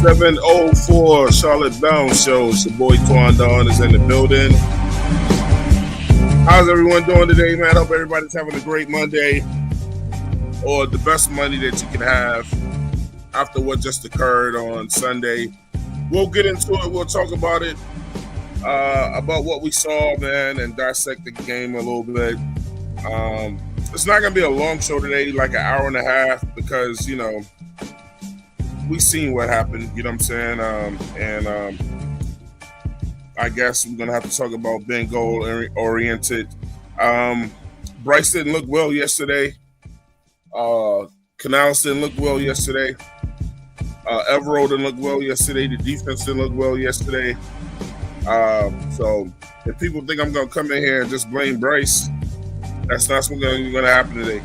704 Charlotte Bound Show. It's your boy Twan is in the building. How's everyone doing today, man? Hope everybody's having a great Monday, or the best Monday that you can have after what just occurred on Sunday. We'll get into it. We'll talk about it, about what we saw, man, and dissect the game a little bit. It's not going to be a long show today, like an hour and a half, because, you know, we seen what happened, you know what I'm saying? I guess we're going to have to talk about being goal-oriented. Bryce didn't look well yesterday. Canales didn't look well yesterday. Evero didn't look well yesterday. The defense didn't look well yesterday. So if people think I'm going to come in here and just blame Bryce, that's not what's going to happen today.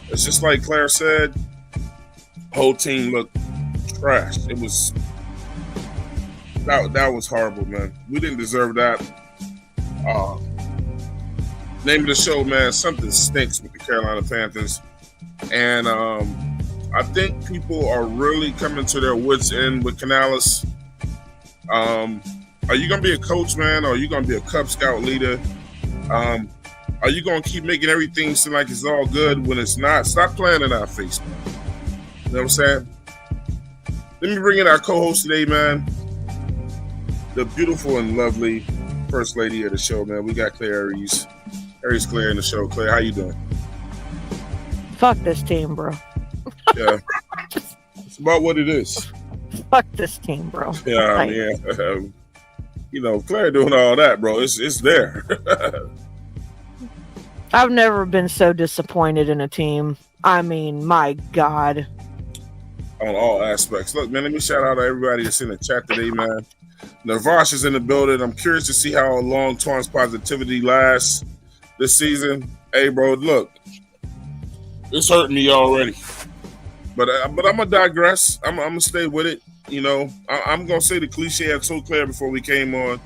It's just like Claire said, whole team looked trash. It was that was horrible, man. We didn't deserve that. Name of the show, man, something stinks with the Carolina Panthers. And I think people are really coming to their wits' end with Canales. Are you going to be a coach, man, or are you going to be a Cub Scout leader? Are you going to keep making everything seem like it's all good when it's not? Stop playing in our face, man. You know what I'm saying? Let me bring in our co-host today, man. The beautiful and lovely first lady of the show, man. We got Claire Aries. Aries Claire in the show. Claire, how you doing? Fuck this team, bro. Yeah. It's about what it is. Fuck this team, bro. Yeah, like, man. You know, Claire doing all that, bro. It's there. I've never been so disappointed in a team. I mean, my God. On all aspects. Look, man, let me shout out to everybody that's in the chat today, man. Navash is in the building. I'm curious to see how long Twan's positivity lasts this season. Hey, bro, look. It's hurting me already. But I'm going to digress. I'm going to stay with it. You know, I'm going to say the cliche I told Claire before we came on.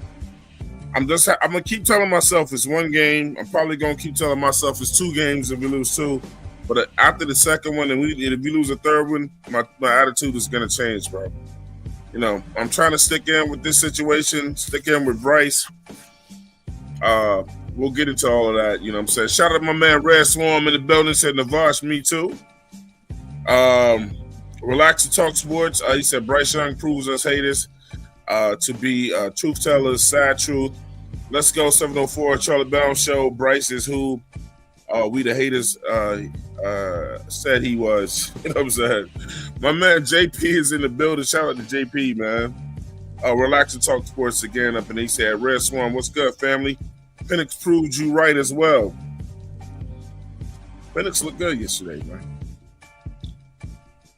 I'm going to keep telling myself it's one game. I'm probably going to keep telling myself it's two games if we lose two. But after the second one, and if we lose a third one, my attitude is going to change, bro. You know, I'm trying to stick in with this situation, stick in with Bryce. We'll get into all of that, you know what I'm saying? Shout out to my man Red Swarm in the building, said Navash, me too. Relax and talk sports. He said Bryce Young proves us haters to be truth tellers, sad truth. Let's go, 704 Charlotte Bound Show. Bryce is who we the haters said he was. You know what I'm saying? My man JP is in the building. Shout out to JP, man. Relax and talk sports again up, and he said, Red Swarm, what's good, family? Penix proved you right as well. Penix looked good yesterday, man.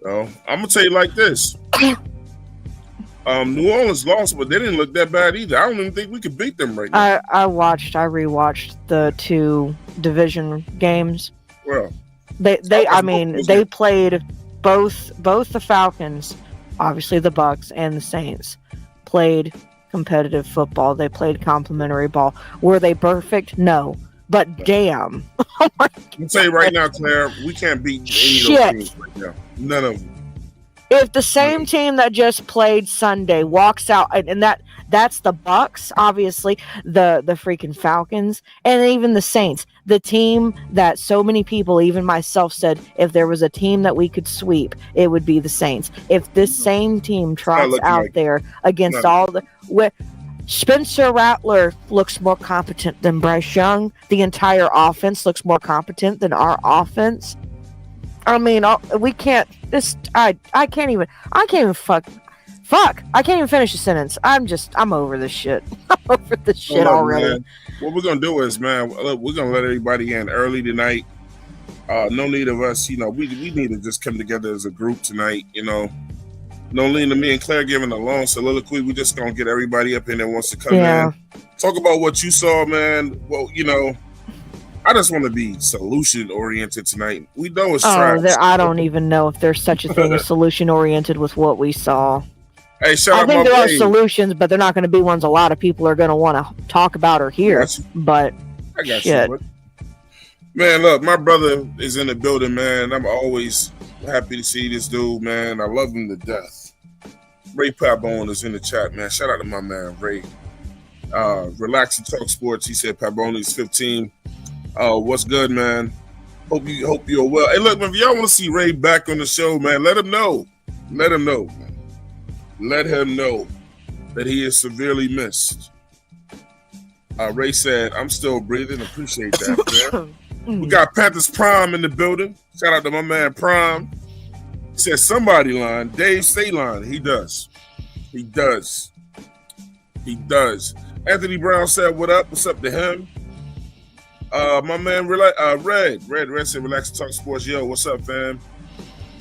So I'm gonna tell you like this. New Orleans lost, but they didn't look that bad either. I don't even think we could beat them right now. I rewatched the two division games. Well, they played both the Falcons, obviously the Bucks, and the Saints played competitive football. They played complimentary ball. Were they perfect? No. But damn. Oh my God. I'm tell you right now, Claire, we can't beat any of those teams right now. None of them. If the same team that just played Sunday walks out, and that's the Bucks, obviously, the freaking Falcons, and even the Saints, the team that so many people, even myself, said if there was a team that we could sweep, it would be the Saints. If this same team trots out there against all the... Spencer Rattler looks more competent than Bryce Young. The entire offense looks more competent than our offense. I mean, we can't. I can't even fuck. I can't even finish a sentence. I'm over this shit. I'm over this shit already. Man. What we're gonna do is, man, we're gonna let everybody in early tonight. No need of us, you know, we need to just come together as a group tonight, you know. No need of me and Claire giving a long soliloquy. We're just gonna get everybody up in that wants to come in. Talk about what you saw, man. Well, you know, I just want to be solution oriented tonight. We know it's trash. I don't even know if there's such a thing as solution oriented with what we saw. Hey, I think there are solutions, but they're not going to be ones a lot of people are going to want to talk about or hear. But I got shit. Man, look, my brother is in the building, man. I'm always happy to see this dude, man. I love him to death. Ray Pabone is in the chat, man. Shout out to my man Ray. Relax and talk sports. He said Pabone's 15. What's good, man? Hope you're well. Hey, look, man, if y'all want to see Ray back on the show, man, let him know. Let him know. Let him know that he is severely missed. Ray said, I'm still breathing. Appreciate that, man. We got Panthers Prime in the building. Shout out to my man Prime. He said somebody line. Dave say line. He does. He does. He does. Anthony Brown said, what up? What's up to him? My man Red said, relax and talk sports. Yo, what's up, fam?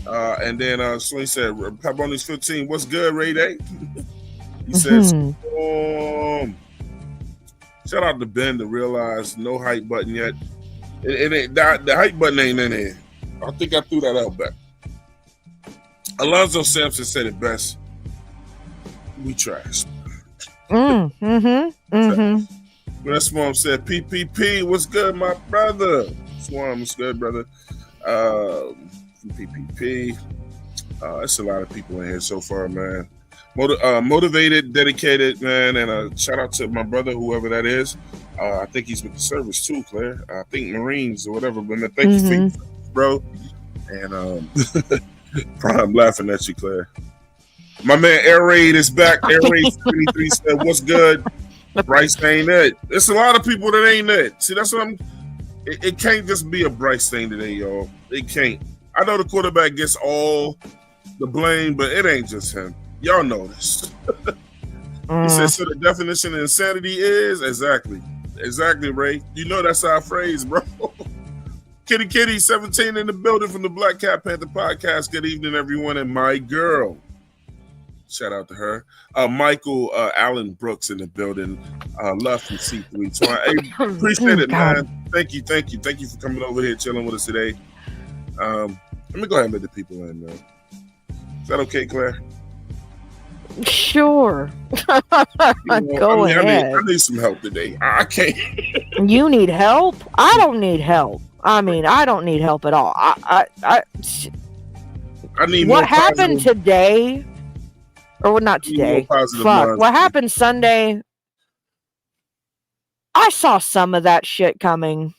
And then so he said, Pabone's 15. What's good, Ray Day? He says, shout out to Ben to realize no hype button yet. The hype button ain't in here. I think I threw that out back. Alonzo Sampson said it best. We trash. That's Mom said, PPP, what's good, my brother? Swarm, what's good, brother? PPP. It's a lot of people in here so far, man. Motivated, dedicated, man, and a shout out to my brother, whoever that is. I think he's with the service too, Claire. I think Marines or whatever. But man, thank you for your bro. And I'm laughing at you, Claire. My man Air Raid is back. Air Raid 73 said, "What's good?" Bryce ain't it. There's a lot of people that ain't it. See, that's what I'm. It can't just be a Bryce thing today, y'all. It can't. I know the quarterback gets all the blame, but it ain't just him. Y'all know this. He said, so the definition of insanity is exactly, Ray. You know that's our phrase, bro. Kitty 17 in the building from the Black Cat Panther podcast. Good evening, everyone, and my girl. Shout out to her. Michael Allen Brooks in the building. Love from C3. So I appreciate it, man. Thank you for coming over here, chilling with us today. Let me go ahead and let the people in, man. Is that okay, Claire? Sure. Go ahead. I need some help today. I can't. You need help? I don't need help. I mean, I don't need help at all. I need what happened today, or not today. Fuck. What happened Sunday? I saw some of that shit coming.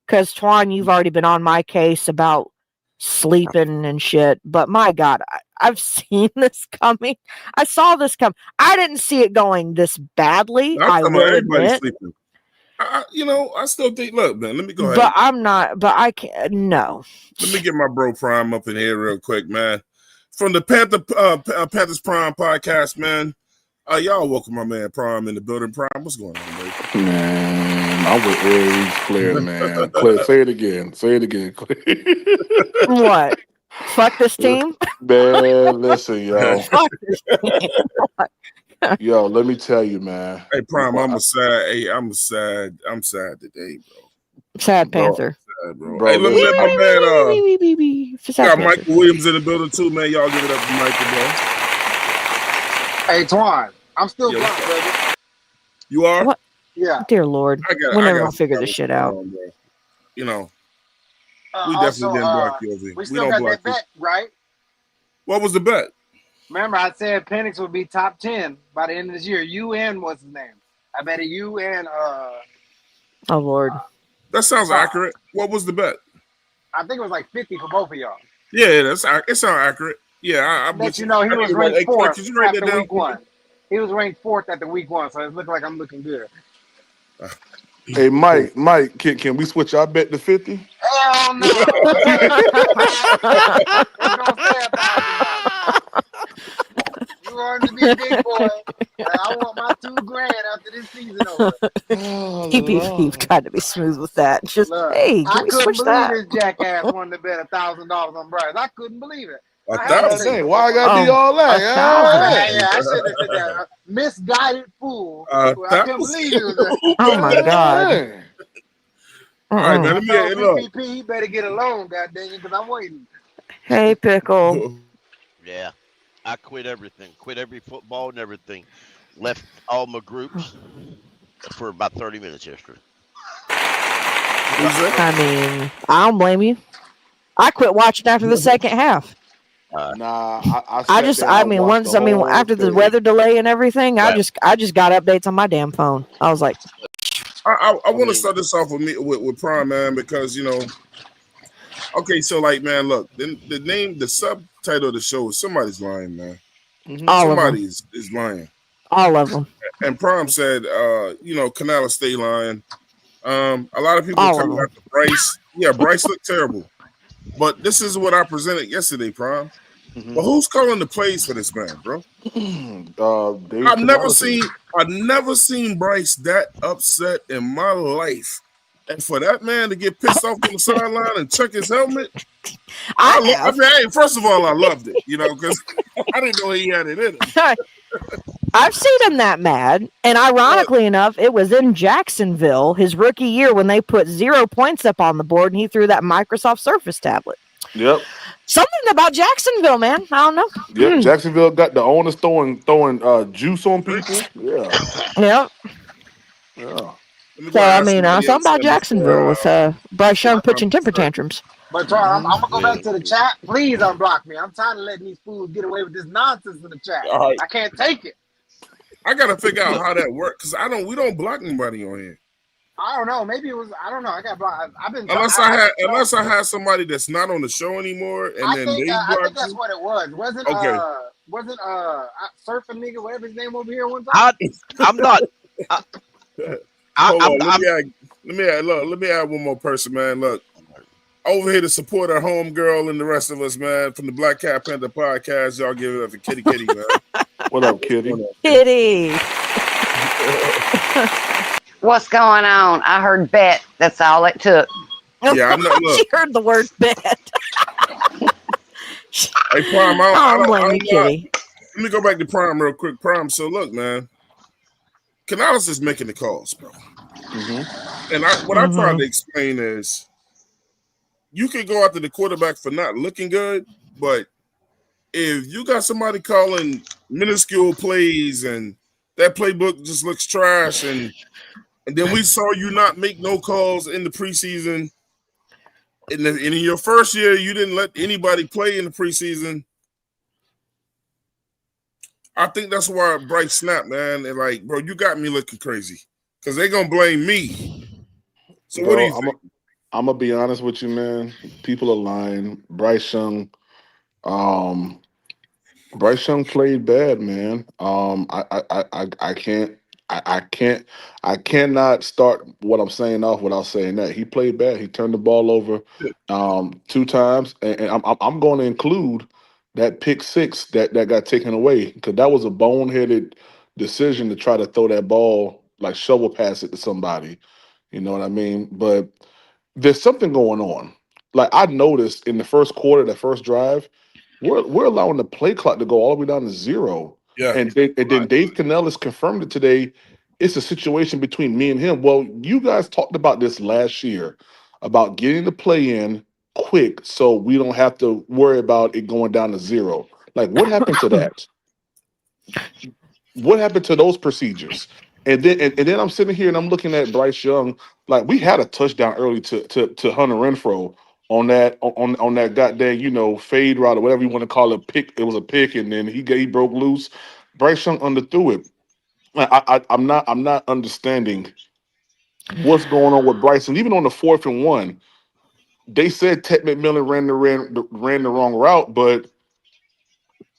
Because, Twan, you've already been on my case about sleeping and shit. But, my God, I've seen this coming. I saw this come. I didn't see it going this badly. I will admit. Sleeping. I still think, look, man, let me go ahead. But I'm not, but I can't, no. Let me get my bro Prime up in here real quick, man. From the Panthers Prime podcast, man. Y'all welcome my man Prime in the building. Prime, what's going on, baby? Man, I'm with Aries Claire, man. Claire, say it again, Claire. What? Fuck this team? Man, listen, yo. Yo, let me tell you, man. Hey, Prime, I'm sad today, bro. Sad Panther. Sad, bro. Hey, let me let my man got Michael Williams in the building too, man. Y'all give it up to Michael, bro. Hey, Twan, I'm still blocked, brother. You are? What? Yeah. Dear Lord. Whenever I'll figure this shit out. On, we definitely didn't block you over here. We still got that bet, right? What was the bet? Remember, I said Penix would be top 10 by the end of this year. You and what's his name? I bet you and oh Lord. That sounds accurate. What was the bet? I think it was like 50 for both of y'all. Yeah, it sounds accurate. Yeah, I bet you know he was ranked 4th after week 1. He was ranked 4th after week 1, so it looked like I'm looking good. Hey, Mike, can we switch our bet to 50? Hell no. You want to be a big boy. I want my $2,000 after this season over. You've got to be smooth with that. Just, hey, can we switch that? I couldn't believe this jackass wanted to bet $1,000 on Bryce. I couldn't believe it. Why I gotta be all that? Yeah, I should have said that. Misguided fool. I couldn't believe it was oh my God. All right, man. Let me look. PPP, better get a loan, goddamn, because I'm waiting. Hey, Pickle. Yeah, I quit everything. Quit every football and everything. Left all my groups for about 30 minutes yesterday. I mean, I don't blame you. I quit watching after the second half. Nah, I sat there and I I mean, watched the once, I mean, whole after the thing. weather delay and everything, Right. I just got updates on my damn phone. I was like, I want to mean- start this off with Prime, man, because okay, so like, man, look, the subtitle of the show is "Somebody's Lying," man. Mhm. all of them, Somebody is lying, all of them, and Prime said, Canales stay lying. A lot of people are all of coming them. after Bryce. Yeah, Bryce looked terrible, but this is what I presented yesterday, Prime. But Mhm. who's calling the plays for this man, bro? Dave I've never Canales. seen I've never seen Bryce that upset in my life. And for that man to get pissed off on the sideline and check his helmet, I I have. mean, hey, first of all, I loved it, because I didn't know he had it in him. I've seen him that mad, and But ironically enough, it was in Jacksonville his rookie year when they put 0 points up on the board, and he threw that Microsoft Surface tablet. Yep. Something about Jacksonville, man. I don't Yep. know. Jacksonville got the owners throwing juice on people. Yeah. Yeah. Yeah. let me go So and I ask mean, somebody something else about before Jacksonville with Bryce Young pitching temper start. tantrums. But Troy, I'm gonna go back Well, to the chat. Please unblock me. I'm tired of letting these fools get away with this nonsense in the chat. All right, I can't take it. I gotta figure out look, how that works because we don't block anybody on here I don't know. Maybe it was. I don't know. I got blocked. I've been. unless I think, unless I had somebody that's not on the show anymore and then they I think block that's you. what it was. Okay, Wasn't surfing nigga whatever his name over here one time. I'm not. I, hold on. I'm. Let me add one more person, man. Look. Over here to support our homegirl and the rest of us, man, from the Black Cat Panther podcast. Y'all give it up for Kitty Kitty, man. What up, What's Kitty? going on? Kitty. What's going on? I heard bet. That's all it took. Yeah, I know. Look, She heard the word bet. hey, Prime, I I don't don't blame you, know. Kitty. Let me go back to Prime real quick. Prime, so look, man, Canales is making the calls, bro. Mm-hmm. And what I tried to explain is you can go after the quarterback for not looking good, but if you got somebody calling minuscule plays and that playbook just looks trash, and then we saw you not make no calls in the preseason, and in your first year you didn't let anybody play in the preseason. I think that's why Bryce snapped, man. And like, bro, you got me looking crazy because they're gonna blame me. So what do Bro, you think? I'm gonna be honest with you, man. People are lying. Um, Bryce Young played bad, man. I can't, I cannot start what I'm saying off without saying that he played bad. He turned the ball over, 2 times, and I'm going to include that pick six that got taken away because that was a boneheaded decision to try to throw that ball like shovel pass it to somebody. You know what I mean? But there's something going on. Like I noticed in the first quarter, the first drive, we're allowing the play clock to go all the way down to zero. Yeah, And then Dave Canellis confirmed it today. It's a situation between me and him. Well, you guys talked about this last year about getting the play in quick so we don't have to worry about it going down to zero. Like what happened to that? What happened to those procedures? And then I'm sitting here and I'm looking at Bryce Young. Like we had a touchdown early to Hunter Renfro on that goddamn fade route or whatever you want to call it. Pick. It was a pick, and then he broke loose. Bryce Young underthrew it. I'm not understanding what's going on with Bryce. And even on the 4th and 1, they said Ted McMillan ran the wrong route, but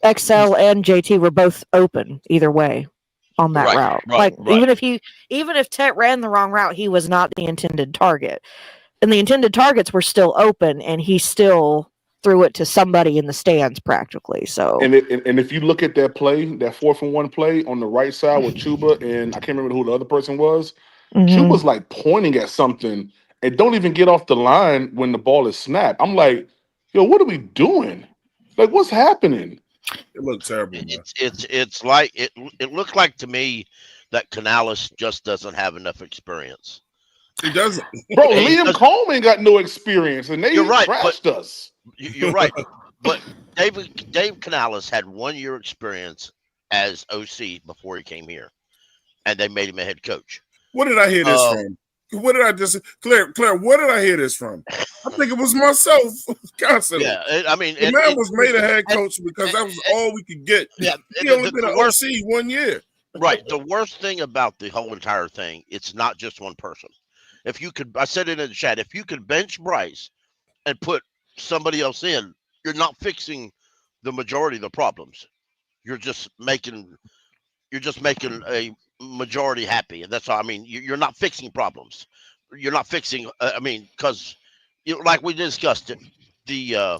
XL and JT were both open either way on that Right, route. right, Like right. even if Tet ran the wrong route, he was not the intended target. And the intended targets were still open and he still threw it to somebody in the stands practically. So and if you look at that play, that 4th and 1 play on the right side with Chuba and I can't remember who the other person was, Chuba's like pointing at something and don't even get off the line when the ball is snapped. I'm like, yo, what are we doing? Like, what's happening? it looked terrible, man. It's like it looked like to me that Canales just doesn't have enough experience. He doesn't. Bro, He Liam does- Coleman got no experience and they You're right, trashed us. You're right, but Dave Canales had 1 year experience as OC before he came here, and they made him a head coach. Where did I hear this from? What did I just Claire? Where did I hear this from? I think it was myself constantly. Yeah, I mean, The man was made a head coach because that was all we could get. Yeah, He only been an worst, OC 1 year. right. The worst thing about the whole entire thing, it's not just one person. If you could, I said it in the chat. If you could bench Bryce and put somebody else in, you're not fixing the majority of the problems. You're just making a majority happy, and that's all. I mean, you're not fixing problems. You're not fixing. I mean, because like we discussed it, the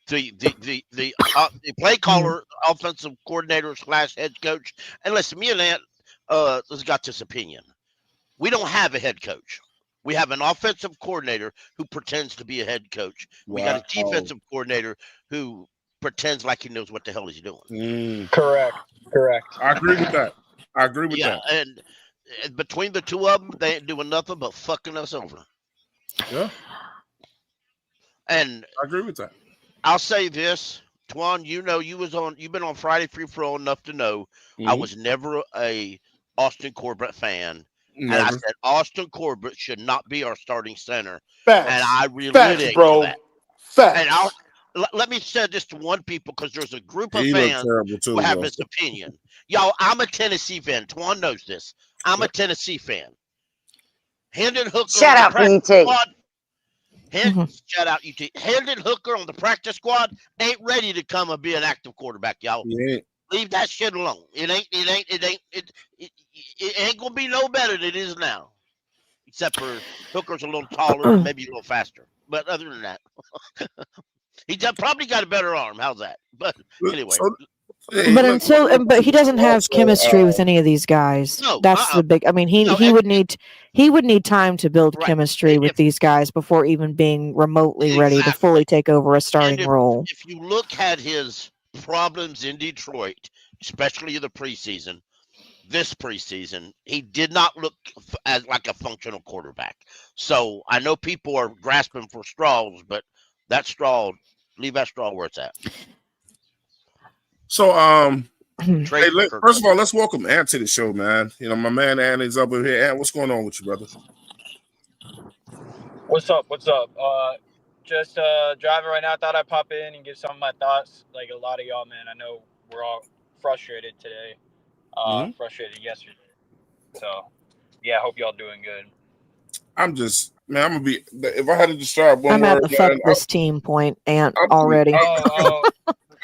the play caller, offensive coordinator / head coach, and listen, me and Ant has got this opinion. We don't have a head coach. We have an offensive coordinator who pretends to be a head coach. We got a defensive coordinator who pretends like he knows what the hell he's doing. Correct. I agree with that. Yeah, and between the two of them, they ain't doing nothing but fucking us over. Yeah, and I agree with that. I'll say this, Twan. You've been on Friday Free for All enough to know I was never a Austin Corbett fan. Never. And I said Austin Corbett should not be our starting center. Facts. And I really Facts, bro. that. Facts. And let me say this to one people because there's a group of He fans terrible too, who have this opinion. Y'all, I'm a Tennessee fan. Twan knows this. I'm a Tennessee fan. Hendon Hooker. Shut up, UT. Shout out UT. Hendon Hooker on the practice squad ain't ready to come and be an active quarterback, y'all. Yeah. Leave that shit alone. It ain't gonna be no better than it is now. Except for Hooker's a little taller, maybe a little faster. But other than that, he probably got a better arm. How's that? But anyway. But he doesn't have chemistry with any of these guys. No, that's the big. I mean, he would need time to build chemistry with these guys before even being remotely ready to fully take over a starting role. If you look at his problems in Detroit, especially in the preseason, this preseason, he did not look as like a functional quarterback. So I know people are grasping for straws, but leave that straw where it's at. So, first of all, let's welcome Ant to the show, man. You know, my man Ant is up over here. Ant, what's going on with you, brother? What's up? Just driving right now. Thought I'd pop in and give some of my thoughts. Like a lot of y'all, man. I know we're all frustrated today. Frustrated yesterday. So, yeah, I hope y'all doing good. I'm gonna be. If I had to describe one I'm word, at the fuck this team point, Ant, already.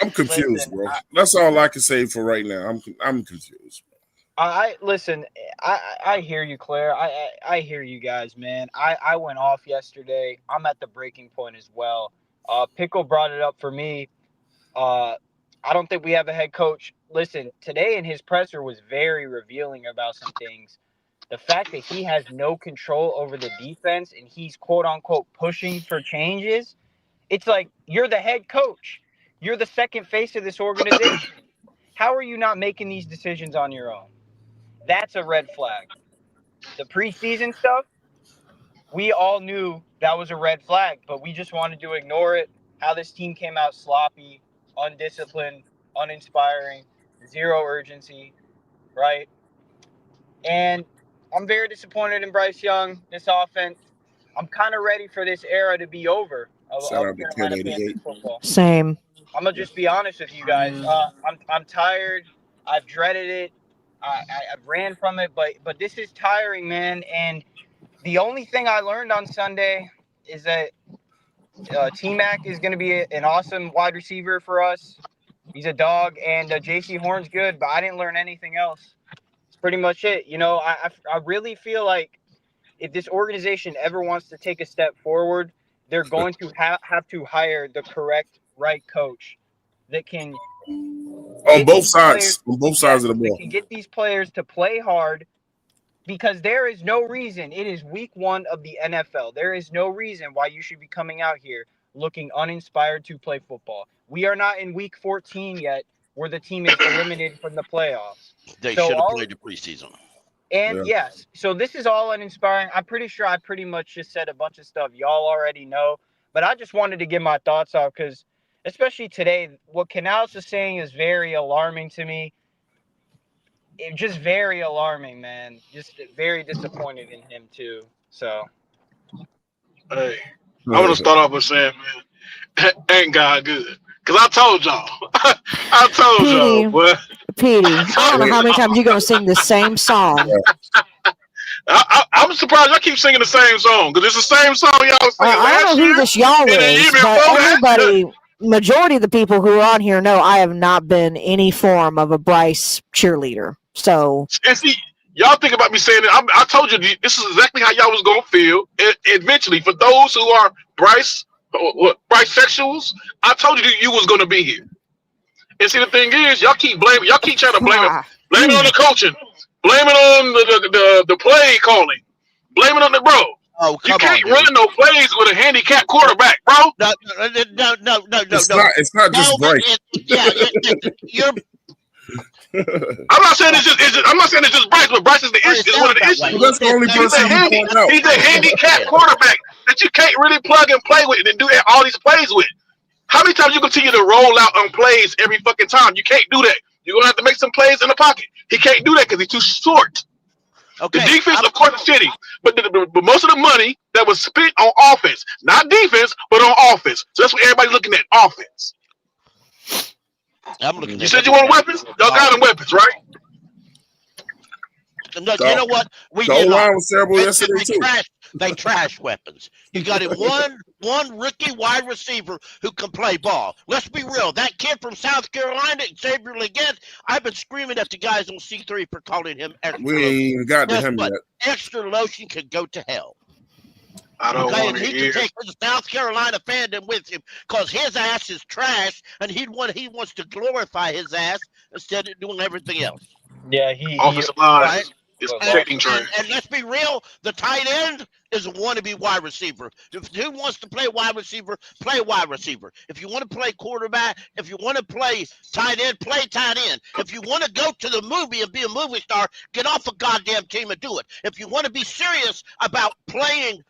I'm confused, bro. That's all I can say for right now. I'm confused. I hear you, Claire. I hear you guys, man. I went off yesterday. I'm at the breaking point as well. Pickle brought it up for me. I don't think we have a head coach. Listen, today in his presser was very revealing about some things. The fact that he has no control over the defense and he's quote unquote pushing for changes. It's like, you're the head coach. You're the second face of this organization. How are you not making these decisions on your own? That's a red flag. The preseason stuff, we all knew that was a red flag, but we just wanted to ignore it. How this team came out sloppy, undisciplined, uninspiring, zero urgency, right? And I'm very disappointed in Bryce Young, this offense. I'm kind of ready for this era to be over of Carolina Panthers football. Same. I'm gonna just be honest with you guys. I'm tired. I've dreaded it. I've ran from it, but this is tiring, man. And the only thing I learned on Sunday is that T-Mac is going to be an awesome wide receiver for us. He's a dog, and J.C. Horn's good, but I didn't learn anything else. It's pretty much it. You know, I really feel like if this organization ever wants to take a step forward, they're going to have to hire the correct right coach that can on both sides of the ball. Can get these players to play hard, because there is no reason. It is week 1 of the NFL. There is no reason why you should be coming out here looking uninspired to play football. We are not in week 14 yet, where the team is eliminated from the playoffs. They should have played the preseason. And yes, so this is all uninspiring. I'm pretty sure I pretty much just said a bunch of stuff y'all already know, but I just wanted to get my thoughts out because, especially today, what Canales is saying is very alarming to me. Just very alarming, man. Just very disappointed in him too. So Hey, I want to start off with saying, man, ain't God good? Because I told y'all. I told y'all, Petey, boy. Petey, I don't know how many times you're gonna sing the same song. I'm surprised I keep singing the same song because it's the same song y'all was singing I don't last know who year this y'all and the year is, but before that. everybody, majority of the people who are on here know I have not been any form of a Bryce cheerleader. So, And see, y'all think about me saying it. I told you this is exactly how y'all was gonna feel. Eventually, for those who are Bryce bisexuals, I told you you was gonna be here. And see, the thing is, y'all keep trying to blame it on the coaching, blame it on the play calling, blame it on the bro. Oh, You come on, can't dude. run no plays with a handicapped quarterback, bro. No. It's not just Bryce. You're. I'm not saying it's just Bryce, but Bryce is the It issue. Is one sounds of the that way. issues. Well, that's the only It person sounds you that way. point out. He's a handicapped quarterback that you can't really plug and play with and do all these plays with. How many times you continue to roll out on plays every fucking time? You can't do that. You're gonna have to make some plays in the pocket. He can't do that because he's too short. The Okay. defense, of course, is shitty, but but most of the money that was spent on offense, not defense, but on offense. So that's what everybody's looking at: offense. I'm looking You at said you want everything. weapons? Y'all got them weapons, right? No, you know what? We The did not. O-line was terrible yesterday too. They trash weapons. You got him one rookie wide receiver who can play ball. Let's be real. That kid from South Carolina, Xavier Legette, I've been screaming at the guys on C3 for calling him extra We ain't lotion. even got to Guess him what? yet. Extra lotion can go to hell. I don't Okay, want and to he hear. can take his South Carolina fandom with him because his ass is trash, and he wants to glorify his ass instead of doing everything else. yeah, Offensive line Right? is And, protecting trash. and let's be real, the tight end is a wannabe wide receiver. If who wants to play wide receiver, play wide receiver. If you want to play quarterback, if you want to play tight end, play tight end. If you want to go to the movie and be a movie star, get off a goddamn team and do it. If you want to be serious about playing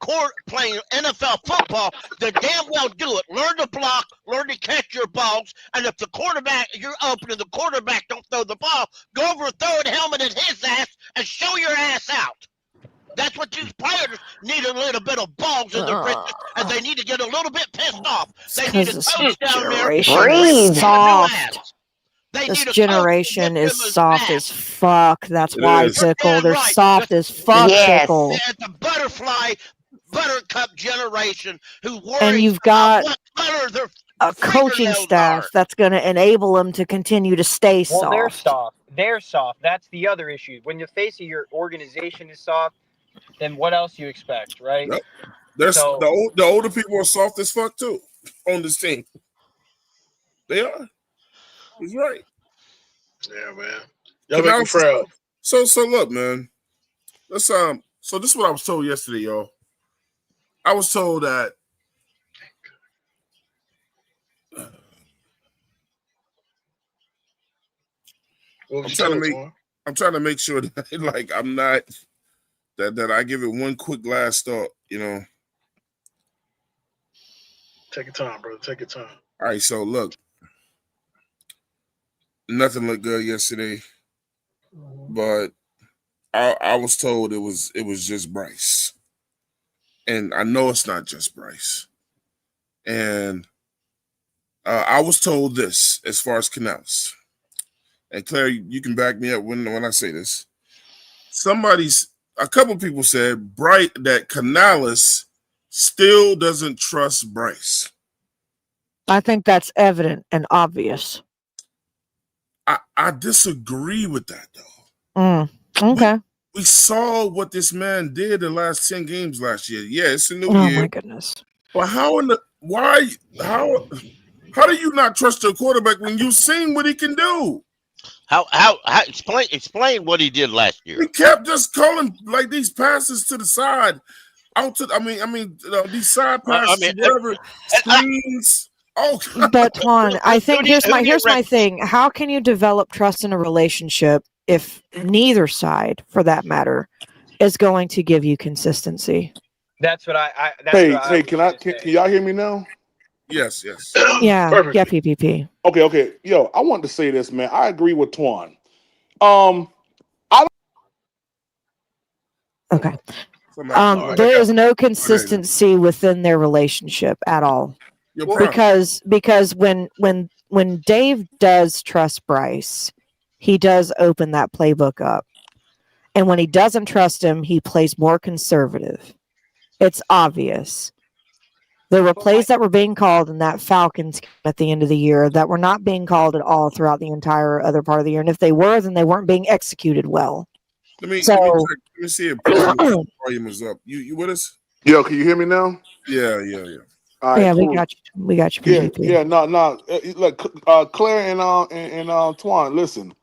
NFL football, then damn well do it. Learn to block, learn to catch your balls, and if the quarterback, you're open and the quarterback don't throw the ball, go over and throw a helmet at his ass and show your ass out. That's what these players need, a little bit of balls in their britches, and they need to get a little bit pissed off. They need a because coach down there generation to bring Breathe. is them a new soft. ass. They This need a coach to generation get is them his soft ass. as fuck. That's It why, is. You're Pickle. damn They're right. soft as fuck, Yes. Pickle. The buttercup generation who And worries you've about got what color their a coaching fingernails are. staff that's going to enable them to continue to stay well, they're soft. soft. They're soft. That's the other issue. When the face of your organization is soft, then what else you expect, right? Yep. There's So the older people are soft as fuck too on this team. They are. He's right. Yeah, man. Y'all make me proud. So look, man. Let's So this is what I was told yesterday, y'all. I was told that What I'm was you trying to told, make Twan? I'm trying to make sure that like I'm not that I give it one quick last thought, you know. Take your time, brother. Take your time. All right, so look, nothing looked good yesterday, but I was told it was just Bryce, and I know it's not just Bryce. And I was told this as far as Canales, and Claire, you can back me up when I say this. A couple people said that Canales still doesn't trust Bryce. I think that's evident and obvious. I disagree with that though. Okay. We saw what this man did the last 10 games last year. Yeah, it's a new Oh year. my goodness. But how do you not trust your quarterback when you've seen what he can do? How explain what he did last year. He kept just calling like these passes to the side, out to these side passes, whatever screens. Oh, but Twan, I think here's my thing. How can you develop trust in a relationship if neither side, for that matter, is going to give you consistency? that's what I Hey, can y'all hear me now? yes. Yeah, Perfect. yeah, PPP. Okay. Yo, I wanted to say this, man. I agree with Twan. Okay. Something happened. All right. There is no There you go. consistency within their relationship at all. Your Well, prime. Because when Dave does trust Bryce, he does open that playbook up. And when he doesn't trust him, he plays more conservative. It's obvious. There were plays that were being called in that Falcons game at the end of the year that were not being called at all throughout the entire other part of the year. And if they were, then they weren't being executed well. Let me So check. Let me see if volume is up. You with us? Yo, can you hear me now? Yeah. All right, yeah, we cool. got you. We got you, Yeah, PGP. yeah, no. Look, Claire and Twan, listen.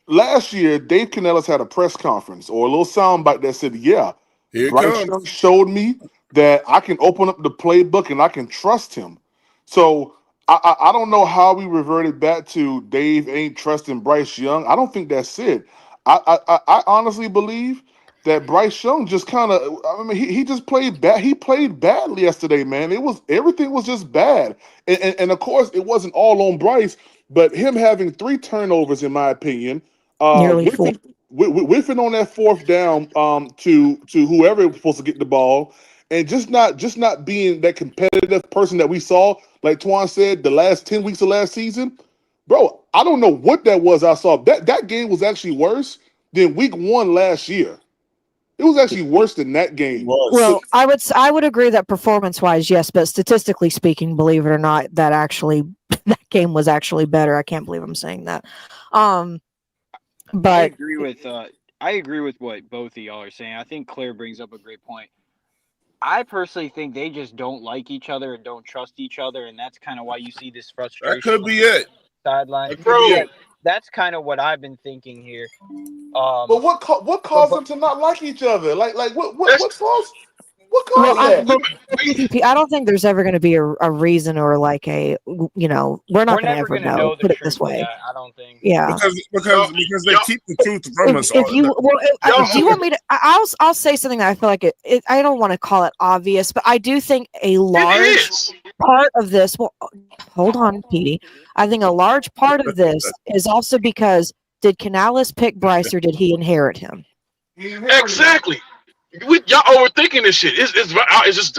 Last year, Dave Canellis had a press conference or a little soundbite that said, "Yeah, Here it Bryce comes. Young showed me that I can open up the playbook and I can trust him." So I don't know how we reverted back to Dave ain't trusting Bryce Young. I don't think that's it. I honestly believe that Bryce Young just kind of, I mean, he just played bad. He played badly yesterday, man. Everything was just bad, and of course it wasn't all on Bryce, but him having 3 turnovers, in my opinion, Nearly 4. whiffing on that fourth down, to whoever was supposed to get the ball, and just not being that competitive person that we saw, like Twan said, the last 10 weeks of last season, bro. I don't know what that was. I saw that game was actually worse than week 1 last year. It was actually worse than that It game. was. Well, I would agree that performance wise, yes, but statistically speaking, believe it or not, that actually that game was actually better. I can't believe I'm saying that. I But agree with what both of y'all are saying. I think Claire brings up a great point. I personally think they just don't like each other and don't trust each other, and that's kind of why you see this That frustration could on be the it. sideline. That could be Bro, it. That's kind of what I've been thinking here. But what But, caused but them to not like each other? Like that's what well, caused that? PPP, I don't think there's ever going to be a reason or like we're not we're going to never ever going to know. know the Put it truth this of way. that. I don't think. Yeah. y'all, Because they y'all, keep the truth from us. If you y'all do you want me to? I'll say something that I feel like I don't want to call it obvious, but I do think a it large is. part of this. Well, hold on, Petey. I think a large part of this is also because did Canales pick Bryce or did he inherit him? Exactly. Y'all overthinking this shit. It's just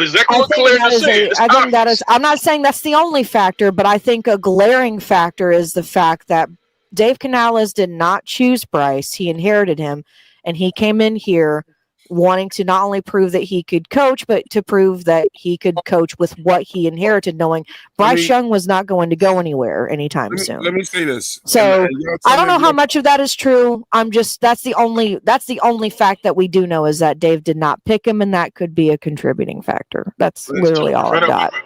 exactly I what think Claire that just is said. a. It's I think that is. obvious. I'm not saying that's the only factor, but I think a glaring factor is the fact that Dave Canales did not choose Bryce. He inherited him, and he came in here wanting to not only prove that he could coach, but to prove that he could coach with what he inherited, knowing let Bryce me Young was not going to go anywhere anytime let soon. me say this. So And y'all I tell don't me know if how y'all, much of that is true. That's the only fact that we do know is that Dave did not pick him, and that could be a contributing factor. That's literally all Right I've up. got.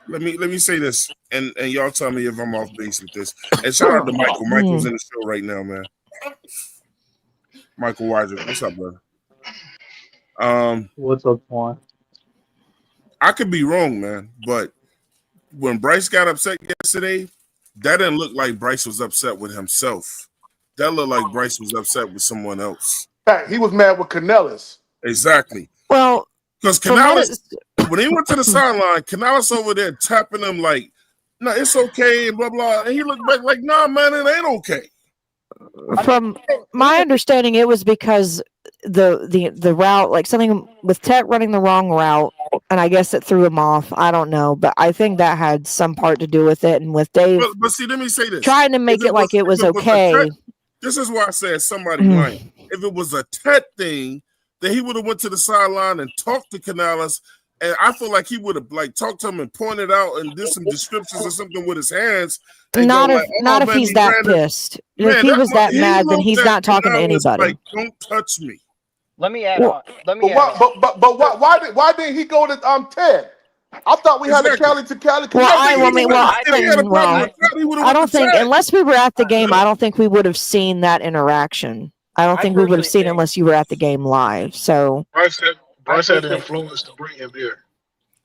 let me say this, and y'all tell me if I'm off base with this. And shout out to Michael. Michael's in the show right now, man. Michael Weiser, what's up, brother? What's up, Twan? I could be wrong, man, but when Bryce got upset yesterday, that didn't look like Bryce was upset with himself. That looked like Bryce was upset with someone else. Fact, he was mad with Canellis. Exactly. Well, Because from what Canales, it's when he went to the sideline, Canales over there tapping him like, no, it's okay, and blah, blah. And he looked back like, nah, man, it ain't okay. from my understanding, it was because the route, like something with Tech running the wrong route, and I guess it threw him off. I don't know, but I think that had some part to do with it, and with Dave But see, let me say this. trying to make it like it was okay. This is why I said somebody Mm. lying. If it was a Tet thing, then he would have went to the sideline and talked to Canales, and I feel like he would have like talked to him and pointed out and did some descriptions or something with his hands and go like, Not if man, he's he that ran it. pissed. If Man, he was that he mad, then looked he's at not talking to Canales anybody. like, don't touch me. Let me add Well, on. Let But me add on. why didn't he go to Ted? I thought we had a Exactly. Cali to Cali Well, If connection. he had a problem with that, he would have I went don't to think Ted. unless we were at the game, I don't think we would have seen that interaction. I don't I think we would have personally seen it think unless you were at the game live. So Bryce had the personally influence to bring him here.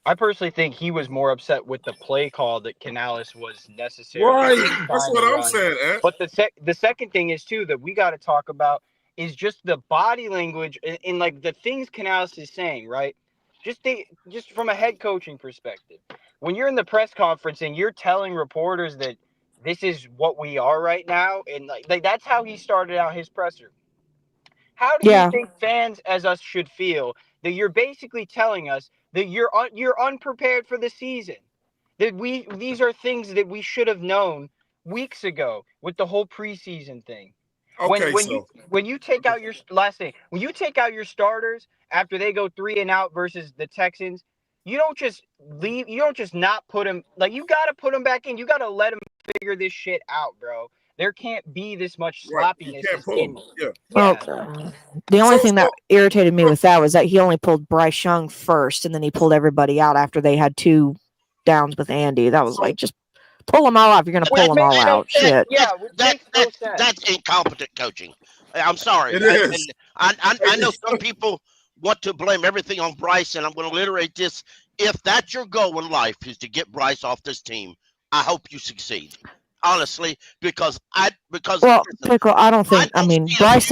I personally think he was more upset with the play call that Canales was necessarily Right. That's trying to what I'm run. saying, Ant. But the second thing is too that we got to talk about is just the body language and like the things Canales is saying, right? Just from a head coaching perspective. When you're in the press conference and you're telling reporters that this is what we are right now, and like that's how he started out his presser. How do you yeah, think fans as us should feel that you're basically telling us that you're unprepared for the season. That these are things that we should have known weeks ago with the whole preseason thing. Okay, When you take out your when you take out your starters after they go 3-and-out versus the Texans, you don't just leave. You don't just not put them. Like, you got to put them back in. You got to let them figure this shit out, bro. There can't be this much sloppiness. You can't pull them. Yeah. Well, the only thing that irritated me with that was that he only pulled Bryce Young first, and then he pulled everybody out after they had 2 downs with Andy. That was like, just pull them all out. You're going to pull them all out. Shit. Yeah, that's incompetent coaching. I'm sorry. It is. I know some people want to blame everything on Bryce, and I'm going to reiterate this. If that's your goal in life is to get Bryce off this team, I hope you succeed. Honestly, because Pickle, I don't think. I mean, Bryce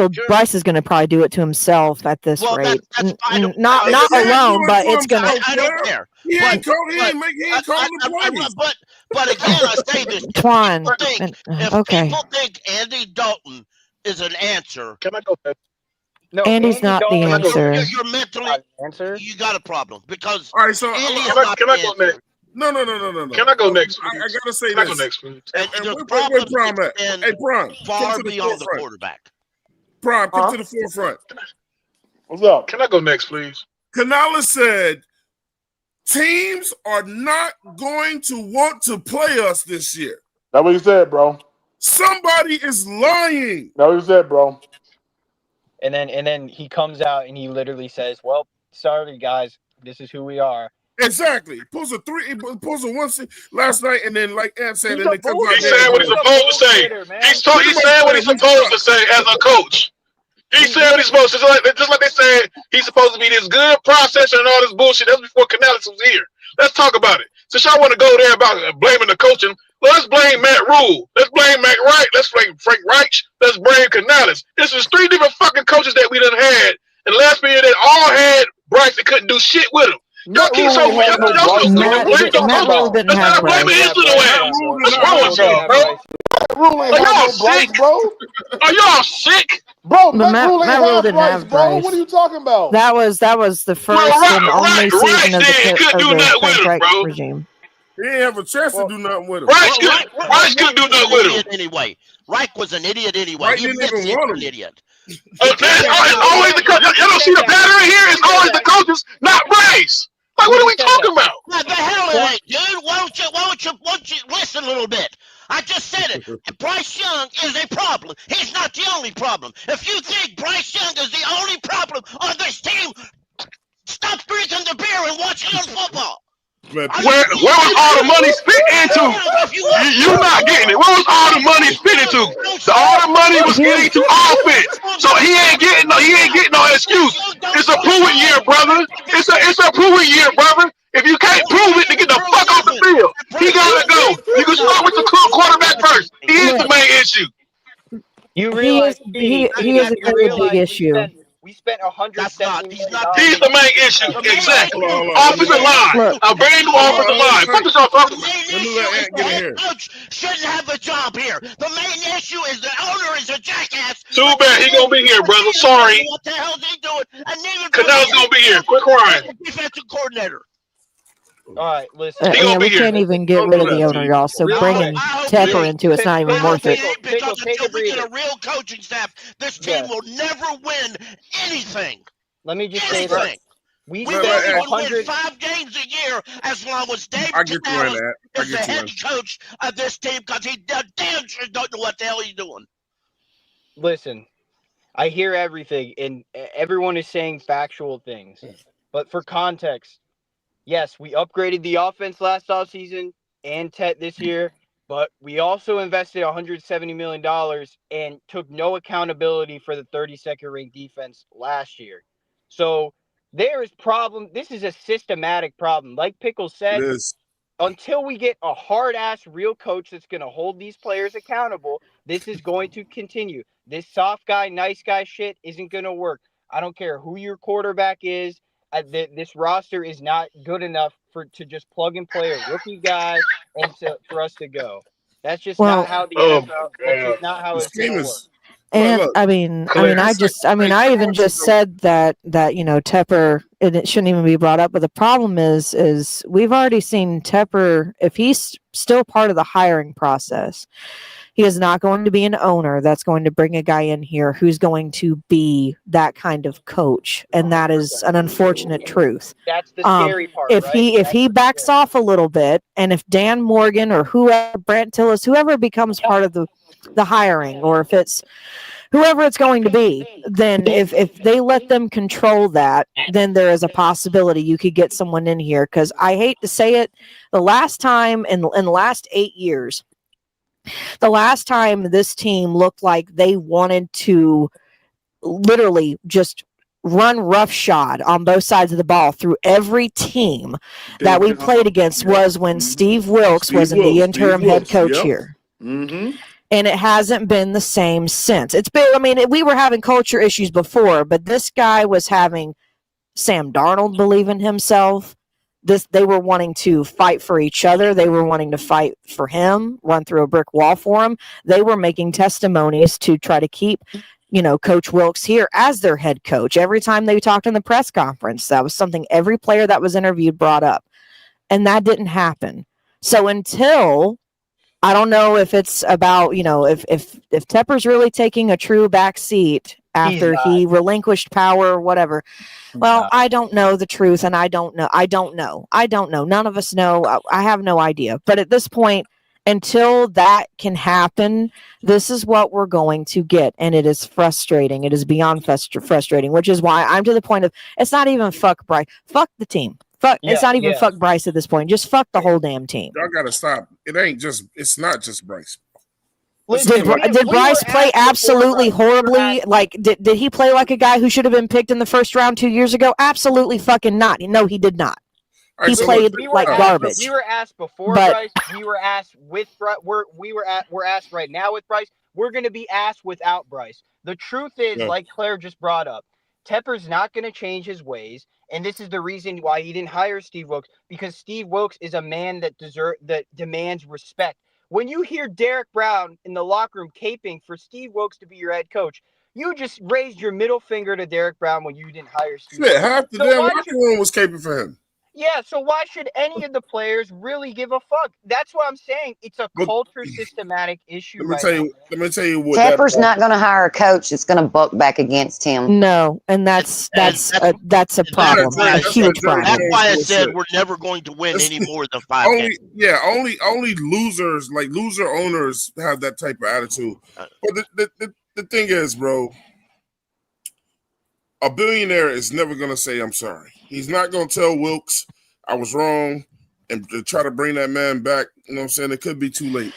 is going to probably do it to himself at this rate. That's fine. Not alone, but it's going to. I don't care. He ain't calling the plays. But again, I say this: if people think Andy Dalton is an answer, Can I go back? No, Andy's not the answer. You're mentally you got a problem because all right. So can I go next? No. Can I go next? I gotta say Can I this. go next, please? and And the where problem Prime at? extends Hey, Prime, far come to the beyond the forefront. quarterback. Prime, come to the forefront. What's up? Can I go next, please? Kanala said teams are not going to want to play us this year. That's what you said, bro. Somebody is lying. That's what you said, bro. And then he comes out and he literally says, "Well, sorry guys, this is who we are." Exactly. Pulls a 1 last night, and then like Ant said, and it comes out. He said what he's supposed to say. He said what he's supposed to say as a coach. He said what he's supposed to. Just like they said, he's supposed to be this good processor and all this bullshit. That's before Canales was here. Let's talk about it. Since y'all want to go there about blaming the coaching, let's blame Matt Rule. Let's blame Matt Wright. Let's blame Frank Reich. Let's blame Canales. This is 3 different fucking coaches that we done had in the last period that all had Bryce that couldn't do shit with him. Y'all keep so blame the coach. Let's not blame his little ass. What's wrong with y'all, bro? Are y'all sick, bro? Are y'all sick? Bro, Matt Rule didn't have bro. Bryce. What are you talking about? That was the first and only season of the Frank Reich regime. He didn't have a chance to do nothing with him. Bryce couldn't do nothing with him. Anyway, Reich was an idiot anyway. Reich He didn't admits even he's want an him. idiot. It's always the coaches. You don't see the pattern here. It's always the coaches, not Bryce. Like, what are we talking about? What the hell it ain't, dude? Why don't you listen a little bit? I just said it. Bryce Young is a problem. He's not the only problem. If you think Bryce Young is the only problem on this team, stop drinking the beer and watch it on football. Where was all the money spent into? You're not getting it. Where was all the money spent into? All the money was getting to offense. So he ain't getting no excuse. It's a proven year, brother. It's a proven year, brother. If you can't prove it, then get the fuck off the field. He gotta go. You can start with the quarterback first. He is the main issue. You realize he is a very big issue. We spent $170 million. He's the main issue. Exactly. Offensive line. A brand new offensive line. What is y'all talking about? The main issue is the head coach shouldn't have a job here. The main issue is the owner is a jackass. Too bad he gonna be here, brother. Sorry. What the hell is he doing? And neither Canales gonna be here. Quit crying. Defensive coordinator. All right, listen. We can't even get rid of the owner, y'all. So bringing Tepper into it's not even worth it. Because until we get a real coaching staff, this team will never win anything. Let me just say this. We will win 5 games a year as long as Dave Canales is the head coach of this team because he damn sure don't know what the hell he's doing. Listen, I hear everything, and everyone is saying factual things. But for context, yes, we upgraded the offense last offseason and this year, but we also invested $170 million and took no accountability for the 32nd ranked defense last year. So there is problem. This is a systematic problem. Like Pickle said, until we get a hard-ass real coach that's going to hold these players accountable, this is going to continue. This soft guy, nice guy shit isn't going to work. I don't care who your quarterback is. This roster is not good enough to just plug and play a rookie guy and for us to go. That's just not how the NFL. That's just not how it's going to work. And I even just said that Tepper and it shouldn't even be brought up. But the problem is we've already seen Tepper. If he's still part of the hiring process, he is not going to be an owner that's going to bring a guy in here who's going to be that kind of coach, and that is an unfortunate truth. That's the scary part, If right? he backs off a little bit, and if Dan Morgan or whoever, Brent Tillis, whoever becomes part of the hiring, or if it's whoever it's going to be, then if they let them control that, then there is a possibility you could get someone in here. Because I hate to say it, the last time in the last 8 years, the last time this team looked like they wanted to literally just run roughshod on both sides of the ball through every team that we played against was when Steve Wilkes was in the interim head coach here. Mm-hmm. And it hasn't been the same since. It's been, I mean, we were having culture issues before, but this guy was having Sam Darnold believe in himself. They were wanting to fight for each other. They were wanting to fight for him, run through a brick wall for him. They were making testimonies to try to keep, Coach Wilkes here as their head coach. Every time they talked in the press conference, that was something every player that was interviewed brought up. And that didn't happen. So until, I don't know if it's about, if Tepper's really taking a true back seat after he relinquished power or whatever. Well, I don't know the truth, and I don't know. None of us know. I have no idea. But at this point, until that can happen, this is what we're going to get. And it is frustrating. It is beyond frustrating, which is why I'm to the point of, it's not even fuck Bryce. Fuck the team. It's not even fuck Bryce at this point. Just fuck the whole damn team. Y'all gotta stop. It's not just Bryce. Did Bryce play absolutely horribly? Like, did he play like a guy who should have been picked in the first round 2 years ago? Absolutely fucking not. No, he did not. He played like garbage. We were asked before Bryce. We were asked with Bryce. We're asked right now with Bryce. We're going to be asked without Bryce. The truth is, like Claire just brought up, Tepper's not going to change his ways, and this is the reason why he didn't hire Steve Wilkes, because Steve Wilkes is a man that demands respect. When you hear Derek Brown in the locker room caping for Steve Wilkes to be your head coach, you just raised your middle finger to Derek Brown when you didn't hire Steve Wilkes. Half the damn locker room was caping for him. Yeah, so why should any of the players really give a fuck? That's what I'm saying. It's a culture systematic issue. Let me tell you what. Tepper's not going to hire a coach that's going to buck back against him. No, and that's a problem. A huge problem. That's why I said we're never going to win any more than 5 games. Only losers, like loser owners, have that type of attitude. But the thing is, bro, a billionaire is never going to say, I'm sorry. He's not going to tell Wilkes, I was wrong, and to try to bring that man back. You know what I'm saying? It could be too late.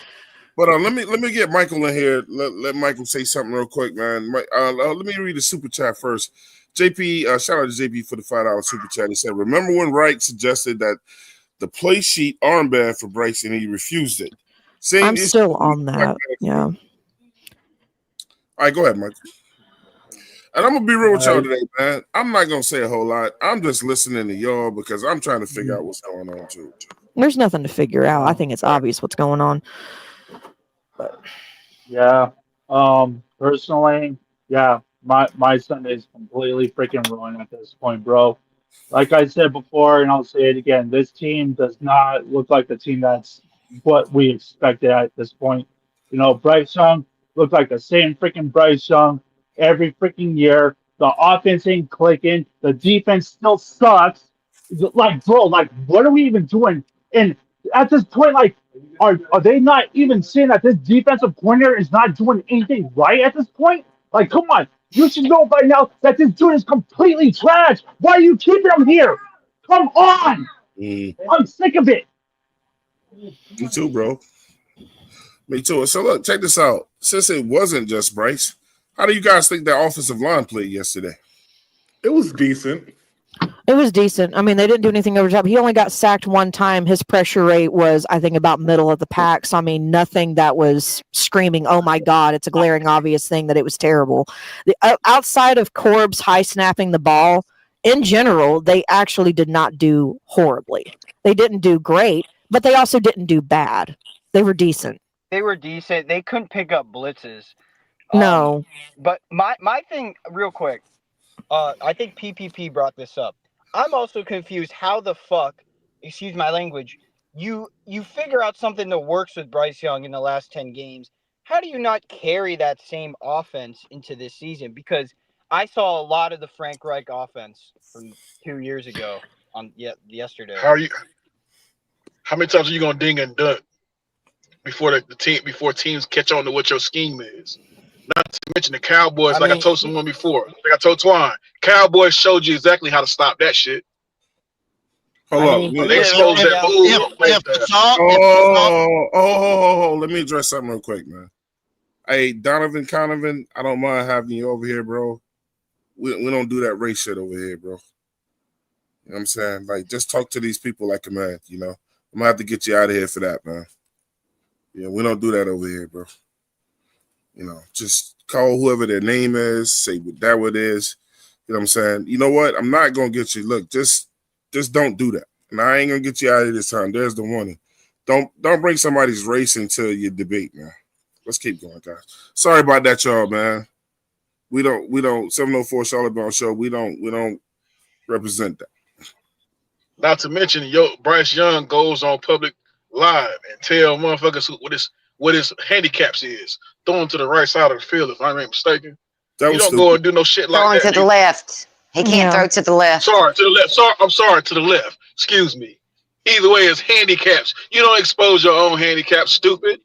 But let me get Michael in here. Let Michael say something real quick, man. Let me read the super chat first. JP, shout out to JP for the $5 super chat. He said, remember when Wright suggested that the play sheet armband for Bryce and he refused it? I'm still on that. Yeah. All right, go ahead, Michael. And I'm going to be real with y'all today, man. I'm not going to say a whole lot. I'm just listening to y'all because I'm trying to figure out what's going on, too. There's nothing to figure out. I think it's obvious what's going on. But. Yeah. Personally, my Sunday is completely freaking ruined at this point, bro. Like I said before, and I'll say it again, this team does not look like the team that's what we expected at this point. Bryce Young looked like the same freaking Bryce Young every freaking year. The offense ain't clicking. The defense still sucks. Like, bro, what are we even doing? And at this point, are they not even seeing that this defensive coordinator is not doing anything right at this point? Like, come on. You should know by now that this dude is completely trash. Why are you keeping him here? Come on. I'm sick of it. Me too, bro. Me too. So, look, check this out. Since it wasn't just Bryce, how do you guys think that offensive line played yesterday? It was decent. It was decent. I mean, they didn't do anything over top. He only got sacked one time. His pressure rate was, I think, about middle of the pack. So, I mean, nothing that was screaming, oh, my God, it's a glaring obvious thing that it was terrible. Outside of Corb's high snapping the ball, in general, they actually did not do horribly. They didn't do great, but they also didn't do bad. They were decent. They were decent. They couldn't pick up blitzes. No. But my thing, real quick, I think PPP brought this up. I'm also confused. How the fuck, excuse my language, you figure out something that works with Bryce Young in the last 10 games. How do you not carry that same offense into this season? Because I saw a lot of the Frank Reich offense from 2 years ago on yesterday. How many times are you gonna ding and dunk before before teams catch on to what your scheme is? Not to mention the Cowboys, I like I mean, told someone before, like I told Twine, Cowboys showed you exactly how to stop that shit. Hold I up. mean, They If exposed that move. if it's all Let me address something real quick, man. Hey, Donovan Conovan, I don't mind having you over here, bro. We don't do that race shit over here, bro. You know what I'm saying? Like, just talk to these people like a man, you know? I'm gonna have to get you out of here for that, man. Yeah, we don't do that over here, bro. You know, just call whoever their name is, say what it is. You know what I'm saying? You know what? I'm not gonna get you. Look, just don't do that. And I ain't gonna get you out of this time. There's the warning. Don't bring somebody's race into your debate, man. Let's keep going, guys. Sorry about that, y'all, man. We don't 704 Charlotte Brown Show. We don't represent that. Not to mention, Bryce Young goes on public live and tell motherfuckers what his handicaps is. Throw him to the right side of the field, if I ain't mistaken. That You was don't go and do no shit like Throwing that. to the left. He can't throw to the left. Sorry, to the left. I'm sorry, to the left. Excuse me. Either way, it's handicaps. You don't expose your own handicaps, stupid.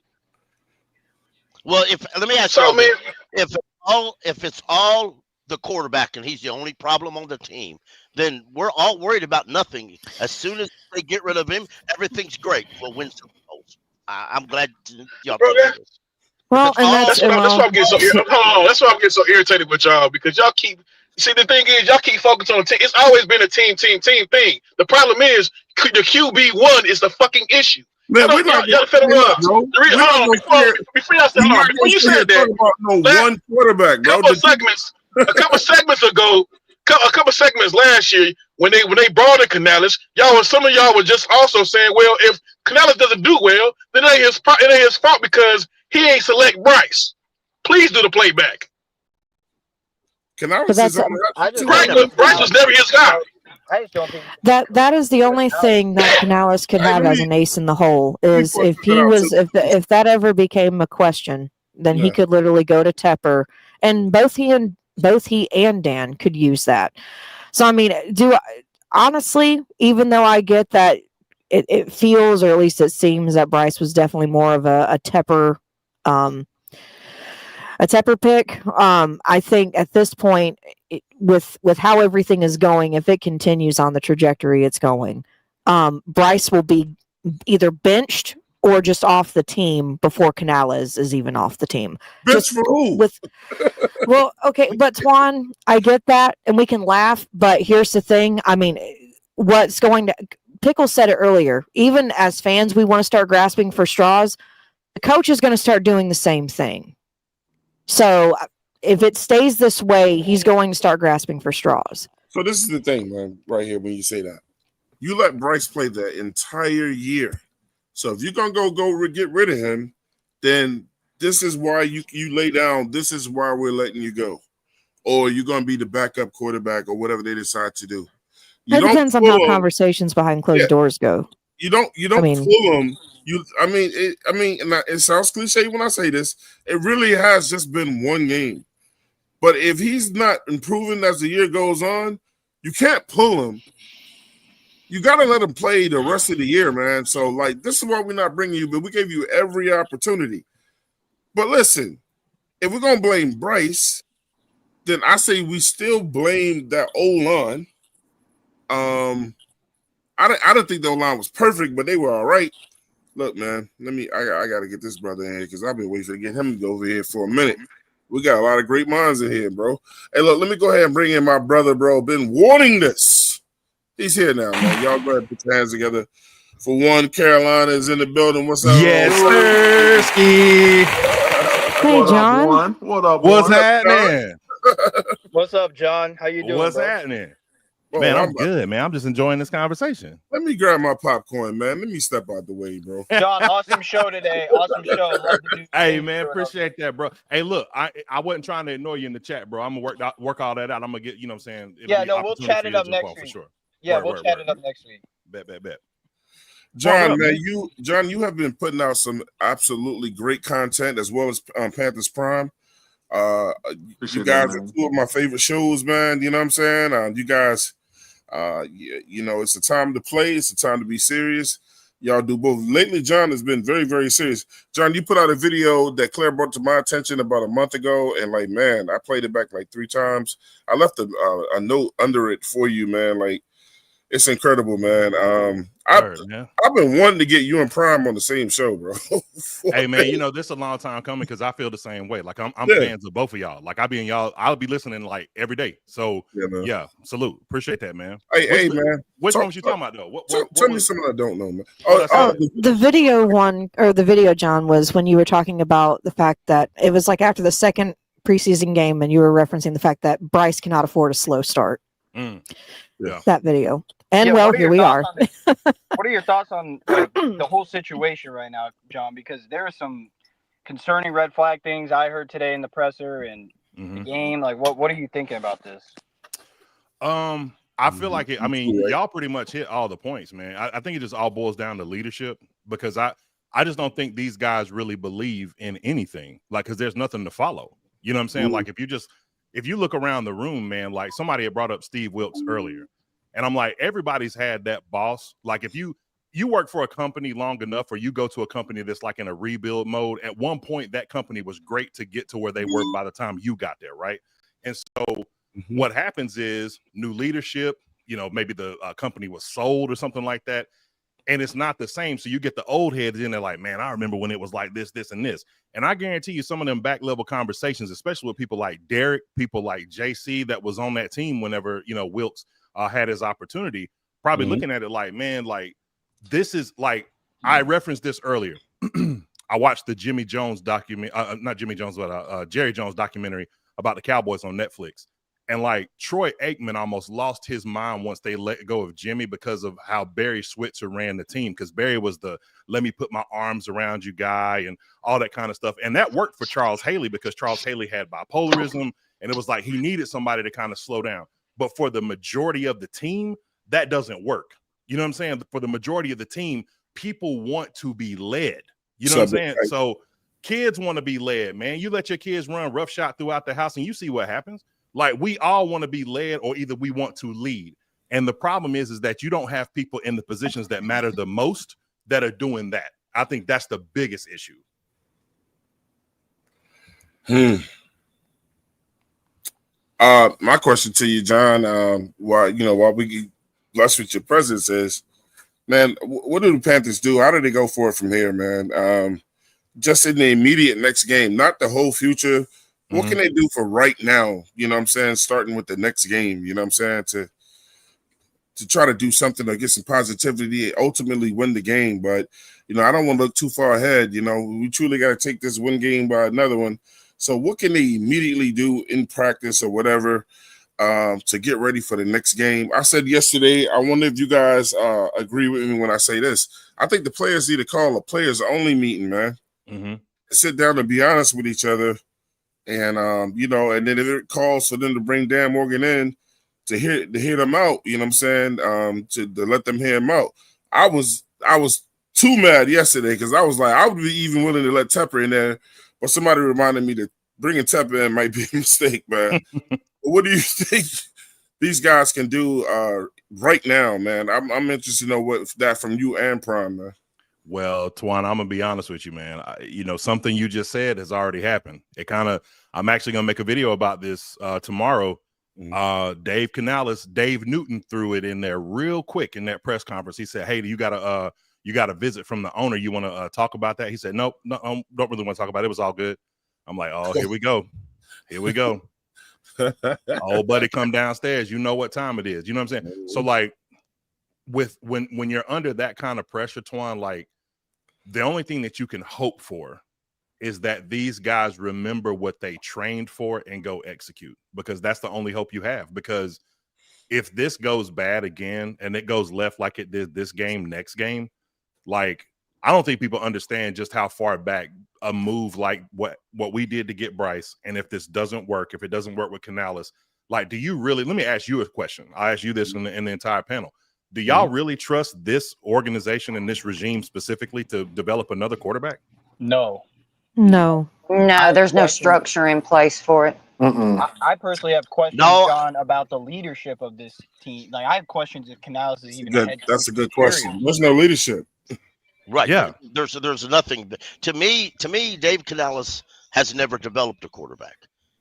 well, let me ask y'all this: if it's all the quarterback and he's the only problem on the team, then we're all worried about nothing. As soon as they get rid of him, everything's great. We'll win Super Bowls. I'm glad y'all Bro, told me this. Well, and That's why I'm getting so That's why I'm getting so irritated with y'all, because y'all keep the thing is y'all keep focusing on the team. It's always been a team thing. The problem is the QB1 is the fucking issue. Man, we're not Y'all fed up. bro. Before y'all said before you said that, about one quarterback, bro. a couple segments ago, a couple segments last year when they brought in Canales, some of y'all were just also saying, well, if Canales doesn't do well, then it ain't his fault because he ain't select Bryce. Please do the playback. Canales that's Bryce was never his guy. I just don't think that is the only thing that Canales could have as an ace in the hole is if if that ever became a question, then he could literally go to Tepper, and both he and Dan could use that. So I mean, honestly, even though I get that it feels, or at least it seems, that Bryce was definitely more of a Tepper pick. I think at this point, with how everything is going, if it continues on the trajectory it's going, Bryce will be either benched or just off the team before Canales is even off the team. Bench for who? Well, okay, but Twan, I get that, and we can laugh, but here's the thing. I mean, Pickle said it earlier, even as fans, we want to start grasping for straws. The coach is going to start doing the same thing. So if it stays this way, he's going to start grasping for straws. So this is the thing, man, right here when you say that. You let Bryce play the entire year. So if you're going to go get rid of him, then this is why you lay down. This is why we're letting you go. Or you're going to be the backup quarterback or whatever they decide to do. It depends on how conversations behind closed doors go. You don't pull him. It sounds cliche when I say this. It really has just been one game. But if he's not improving as the year goes on, you can't pull him. You got to let him play the rest of the year, man. So, like, this is why we're not bringing you, but we gave you every opportunity. But listen, if we're going to blame Bryce, then I say we still blame that O-line. I don't think the O-line was perfect, but they were all right. Look, man, I got to get this brother in here because I've been waiting to get him to go over here for a minute. We got a lot of great minds in here, bro. Hey, look, let me go ahead and bring in my brother, bro. Been warning this. He's here now, man. Y'all go ahead and put your hands together. For one, Carolina is in the building. What's up? Yes, sir, Ski. Hey, John. What up, What's happening? What's up, John? How you doing? What's bro? happening? Man, I'm good, man. I'm just enjoying this conversation. Let me grab my popcorn, man. Let me step out the way, bro. John, awesome show today. Awesome show. Love to do Hey, man, appreciate that, bro. Hey, look, I wasn't trying to ignore you in the chat, bro. I'm gonna work all that out. I'm gonna get, you know what I'm saying? Yeah, no, we'll chat it up next week. For sure. Yeah, Word, we'll word, chat word. it up next week. Bet. John, Up, man, you have been putting out some absolutely great content as well as Panthers Prime. You Appreciate that, guys are man. two of my favorite shows, man. You know what I'm saying? You guys, you know, it's a time to play. It's a time to be serious. Y'all do both. Lately, John has been very, very serious. John, you put out a video that Claire brought to my attention about a month ago, and like, man, I played it back like 3 times. I left a note under it for you, man. Like, it's incredible, man. Word, man. I've been wanting to get you and Prime on the same show, bro. Hey man, you know this is a long time coming because I feel the same way. Like I'm Yeah. fans of both of y'all. Like I be in y'all, I'll be listening like every day. So Yeah, man. yeah, salute, appreciate that, man. Hey, man. Which one was you talking about though? Tell me something I don't know, man. The video one, or the video, John, was when you were talking about the fact that it was like after the second preseason game, and you were referencing the fact that Bryce cannot afford a slow start. Yeah. That video. And Yeah, well, what are here your we are. thoughts on What are your thoughts on like the whole situation right now, John? Because there are some concerning red flag things I heard today in the presser and the game. Like, what are you thinking about this? I feel like it. I mean, y'all pretty much hit all the points, man. I think it just all boils down to leadership because I just don't think these guys really believe in anything. Like, because there's nothing to follow. You know what I'm saying? Like, if you look around the room, man, like somebody had brought up Steve Wilkes earlier. And I'm like, everybody's had that boss. Like if you work for a company long enough or you go to a company that's like in a rebuild mode, at one point that company was great to get to where they were by the time you got there, right? And so what happens is new leadership, you know, maybe the company was sold or something like that. And it's not the same. So you get the old heads in there like, man, I remember when it was like this, this, and this. And I guarantee you some of them back level conversations, especially with people like Derek, people like JC that was on that team whenever, you know, Wilkes had his opportunity, probably looking at it like, man, like this is like, I referenced this earlier. I watched the Jimmy Jones document, not Jimmy Jones, but Jerry Jones documentary about the Cowboys on Netflix. And like Troy Aikman almost lost his mind once they let go of Jimmy because of how Barry Switzer ran the team. Because Barry was the let me put my arms around you guy and all that kind of stuff. And that worked for Charles Haley because Charles Haley had bipolarism. And it was like he needed somebody to kind of slow down. But for the majority of the team, that doesn't work. You know what I'm saying? For the majority of the team, people want to be led. You know what I'm saying? So kids want to be led, man. You let your kids run roughshod throughout the house and you see what happens. Like we all want to be led or either we want to lead. And the problem is that you don't have people in the positions that matter the most that are doing that. I think that's the biggest issue. My question to you, John, while we get blessed with your presence is, man, what do the Panthers do? How do they go forward from here, man? Just in the immediate next game, not the whole future. What can they do for right now? You know what I'm saying? Starting with the next game, you know what I'm saying? To try to do something to get some positivity, ultimately win the game. But, you know, I don't want to look too far ahead. You know, we truly got to take this one game by another one. So what can they immediately do in practice or whatever to get ready for the next game? I said yesterday, I wonder if you guys agree with me when I say this. I think the players need to call a players-only meeting, man. Sit down and be honest with each other. And, you know, and then if it calls for them to bring Dan Morgan in to hear them out, you know what I'm saying, to let them hear him out. I was too mad yesterday because I was like, I would be even willing to let Tepper in there, but somebody reminded me that bringing Tepper in might be a mistake, man. What do you think these guys can do right now, man? I'm interested to know what that from you and Prime, man. Well, Twan, I'm gonna be honest with you, man. You know, something you just said has already happened. I'm actually gonna make a video about this tomorrow. Dave Canales, Dave Newton threw it in there real quick in that press conference. He said, "Hey, you got a visit from the owner. You want to talk about that?" He said, "Nope, no, don't really want to talk about it. It was all good." I'm like, "Oh, here we go, here we go." Old buddy, come downstairs. You know what time it is. You know what I'm saying? So like, when you're under that kind of pressure, Twan, like the only thing that you can hope for is that these guys remember what they trained for and go execute, because that's the only hope you have. Because if this goes bad again and it goes left like it did this game, next game, like I don't think people understand just how far back a move like what we did to get Bryce, and if this doesn't work, if it doesn't work with Canales, Like, do you really? Let me ask you a question. I ask you this in the entire panel. Do y'all really trust this organization and this regime specifically to develop another quarterback? No. No. No, there's no structure in place for it. I personally have questions, No. John, about the leadership of this team. Like, I have questions if Canales is even a head coach. That's a good period. question. There's no leadership. Right. Yeah. There's nothing. To me, Dave Canales has never developed a quarterback.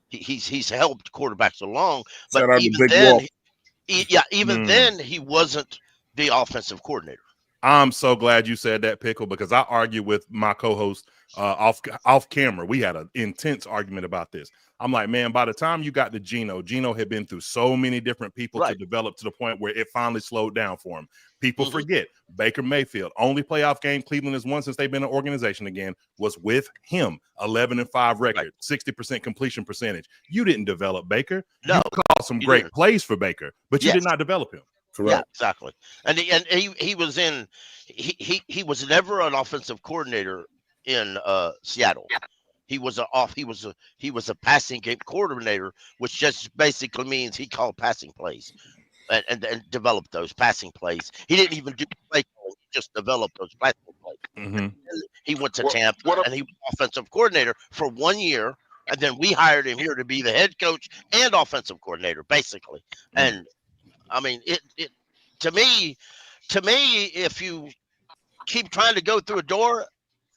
He's helped quarterbacks along, but Shout out to even Big then, Wolf. then he wasn't the offensive coordinator. I'm so glad you said that, Pickle, because I argued with my co-host off camera. We had an intense argument about this. I'm like, man, by the time you got to Gino had been through so many different people to develop to the point where it finally slowed down for him. People forget Baker Mayfield, only playoff game Cleveland has won since they've been an organization again, was with him. 11-5 record, 60% completion percentage. You didn't develop Baker. No, you called some great plays for Baker, but you did not develop him. Correct. Yeah, exactly. And he was in. He was never an offensive coordinator in Seattle. He was a passing game coordinator, which just basically means he called passing plays and developed those passing plays. He didn't even do play calling, he just developed those passing plays. Mm-hmm. He went to Tampa and he was offensive coordinator for 1 year, and then we hired him here to be the head coach and offensive coordinator, basically. And I mean, it to me, if you keep trying to go through a door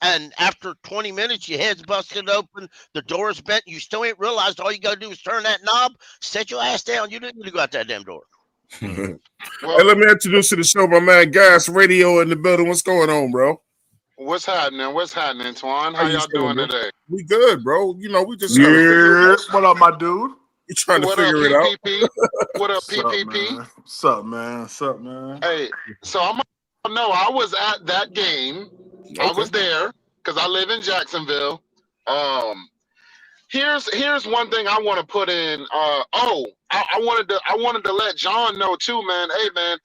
and after 20 minutes your head's busted open, the door is bent, you still ain't realized all you gotta do is turn that knob, set your ass down. You didn't need to go out that damn door. Hey, let me introduce to the show my man Gas Radio in the building. What's going on, bro? What's happening? What's happening, Twan? How y'all doing today? We good, bro. You know, we just trying to figure it out. What up, my dude? We trying to What figure up, it out. PPP? What up, What's up, PPP? man? What's up, man? What's up, man? Hey, so I'm no, I was at that game. Okay. I was there because I live in Jacksonville. Here's one thing I want to put in. I wanted to let John know too, man. Hey, man,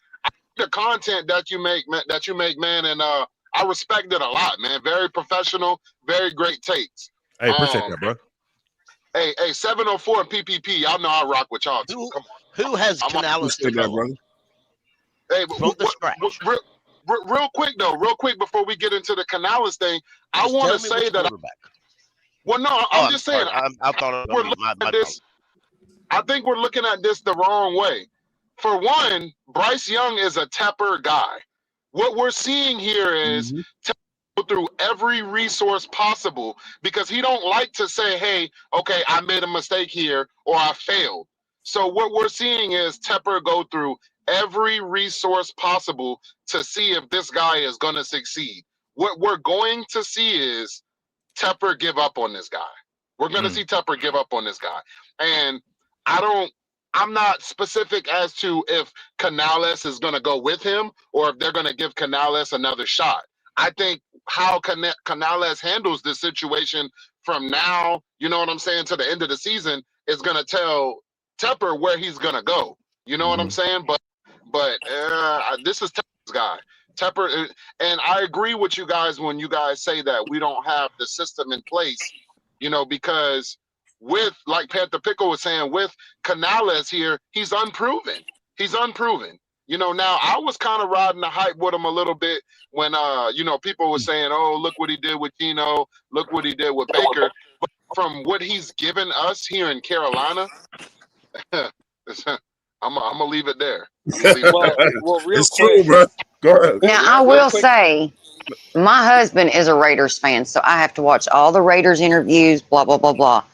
the content that you make, man, and I respect it a lot, man. Very professional, very great takes. Hey, appreciate that, bro. Hey, 704 and PPP, y'all know I rock with y'all too. Come on. Who has Canales developed? Hey, from the scratch. Real quick before we get into the Canales thing, I want to say that. Well, no, I'm just saying. I thought we're looking at this. I think we're looking at this the wrong way. For one, Bryce Young is a Tepper guy. What we're seeing here is Tepper go through every resource possible because he don't like to say, "Hey, okay, I made a mistake here or I failed." So what we're seeing is Tepper go through every resource possible to see if this guy is going to succeed. What we're going to see is Tepper give up on this guy. We're going to see Tepper give up on this guy. And I'm not specific as to if Canales is going to go with him or if they're going to give Canales another shot. I think how Canales handles this situation from now, you know what I'm saying, to the end of the season is going to tell Tepper where he's going to go. You know what I'm saying? But this is Tepper's guy. Tepper, and I agree with you guys when you guys say that we don't have the system in place, you know, because with, like Panther Pickle was saying, with Canales here, he's unproven. He's unproven. You know, now I was kind of riding the hype with him a little bit when, you know, people were saying, oh, look what he did with Gino, look what he did with Baker. But from what he's given us here in Carolina, I'm gonna leave it there. Well, real it's quick. true, bro. Go ahead. Now, I will say, my husband is a Raiders fan, so I have to watch all the Raiders interviews, blah, blah, blah, blah.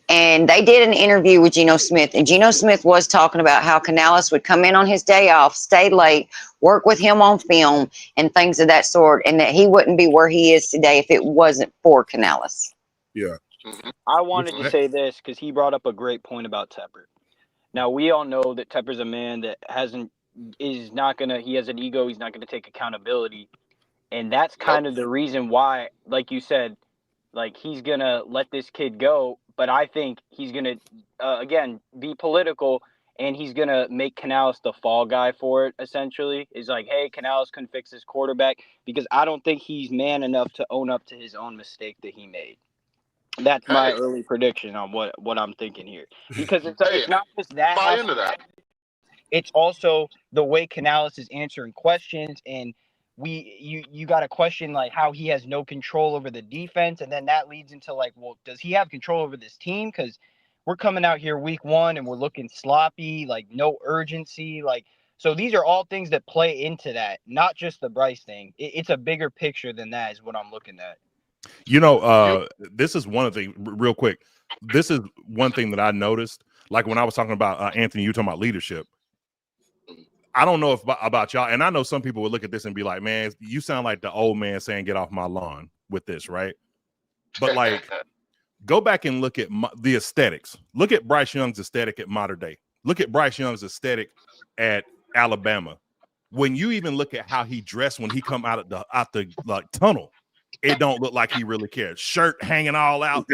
And they did an interview with Geno Smith, and Geno Smith was talking about how Canales would come in on his day off, stay late, work with him on film, and things of that sort, and that he wouldn't be where he is today if it wasn't for Canales. Yeah. I wanted to say this because he brought up a great point about Tepper. Now, we all know that Tepper's a man that he has an ego, he's not going to take accountability. And that's kind of the reason why, like you said, like he's going to let this kid go. But I think he's going to, again, be political, and he's going to make Canales the fall guy for it, essentially. It's like, hey, Canales couldn't fix his quarterback, because I don't think he's man enough to own up to his own mistake that he made. That's my Hey, early prediction on what I'm thinking here. Because hey, it's not just that buy into that. aspect, it's also the way Canales is answering questions, and you got to question like how he has no control over the defense, and then that leads into like, well, does he have control over this team? Because we're coming out here week 1 and we're looking sloppy, like no urgency, like. So these are all things that play into that, not just the Bryce thing. It's a bigger picture than that, is what I'm looking at. This is one of the real quick. This is one thing that I noticed. Like when I was talking about Anthony, you talking about leadership. I don't know if about y'all, and I know some people would look at this and be like, "Man, you sound like the old man saying get off my lawn with this," right? But like, go back and look at the aesthetics. Look at Bryce Young's aesthetic at Mater Dei. Look at Bryce Young's aesthetic at Alabama. When you even look at how he dressed when he come out the like tunnel, it don't look like he really cares. Shirt hanging all out,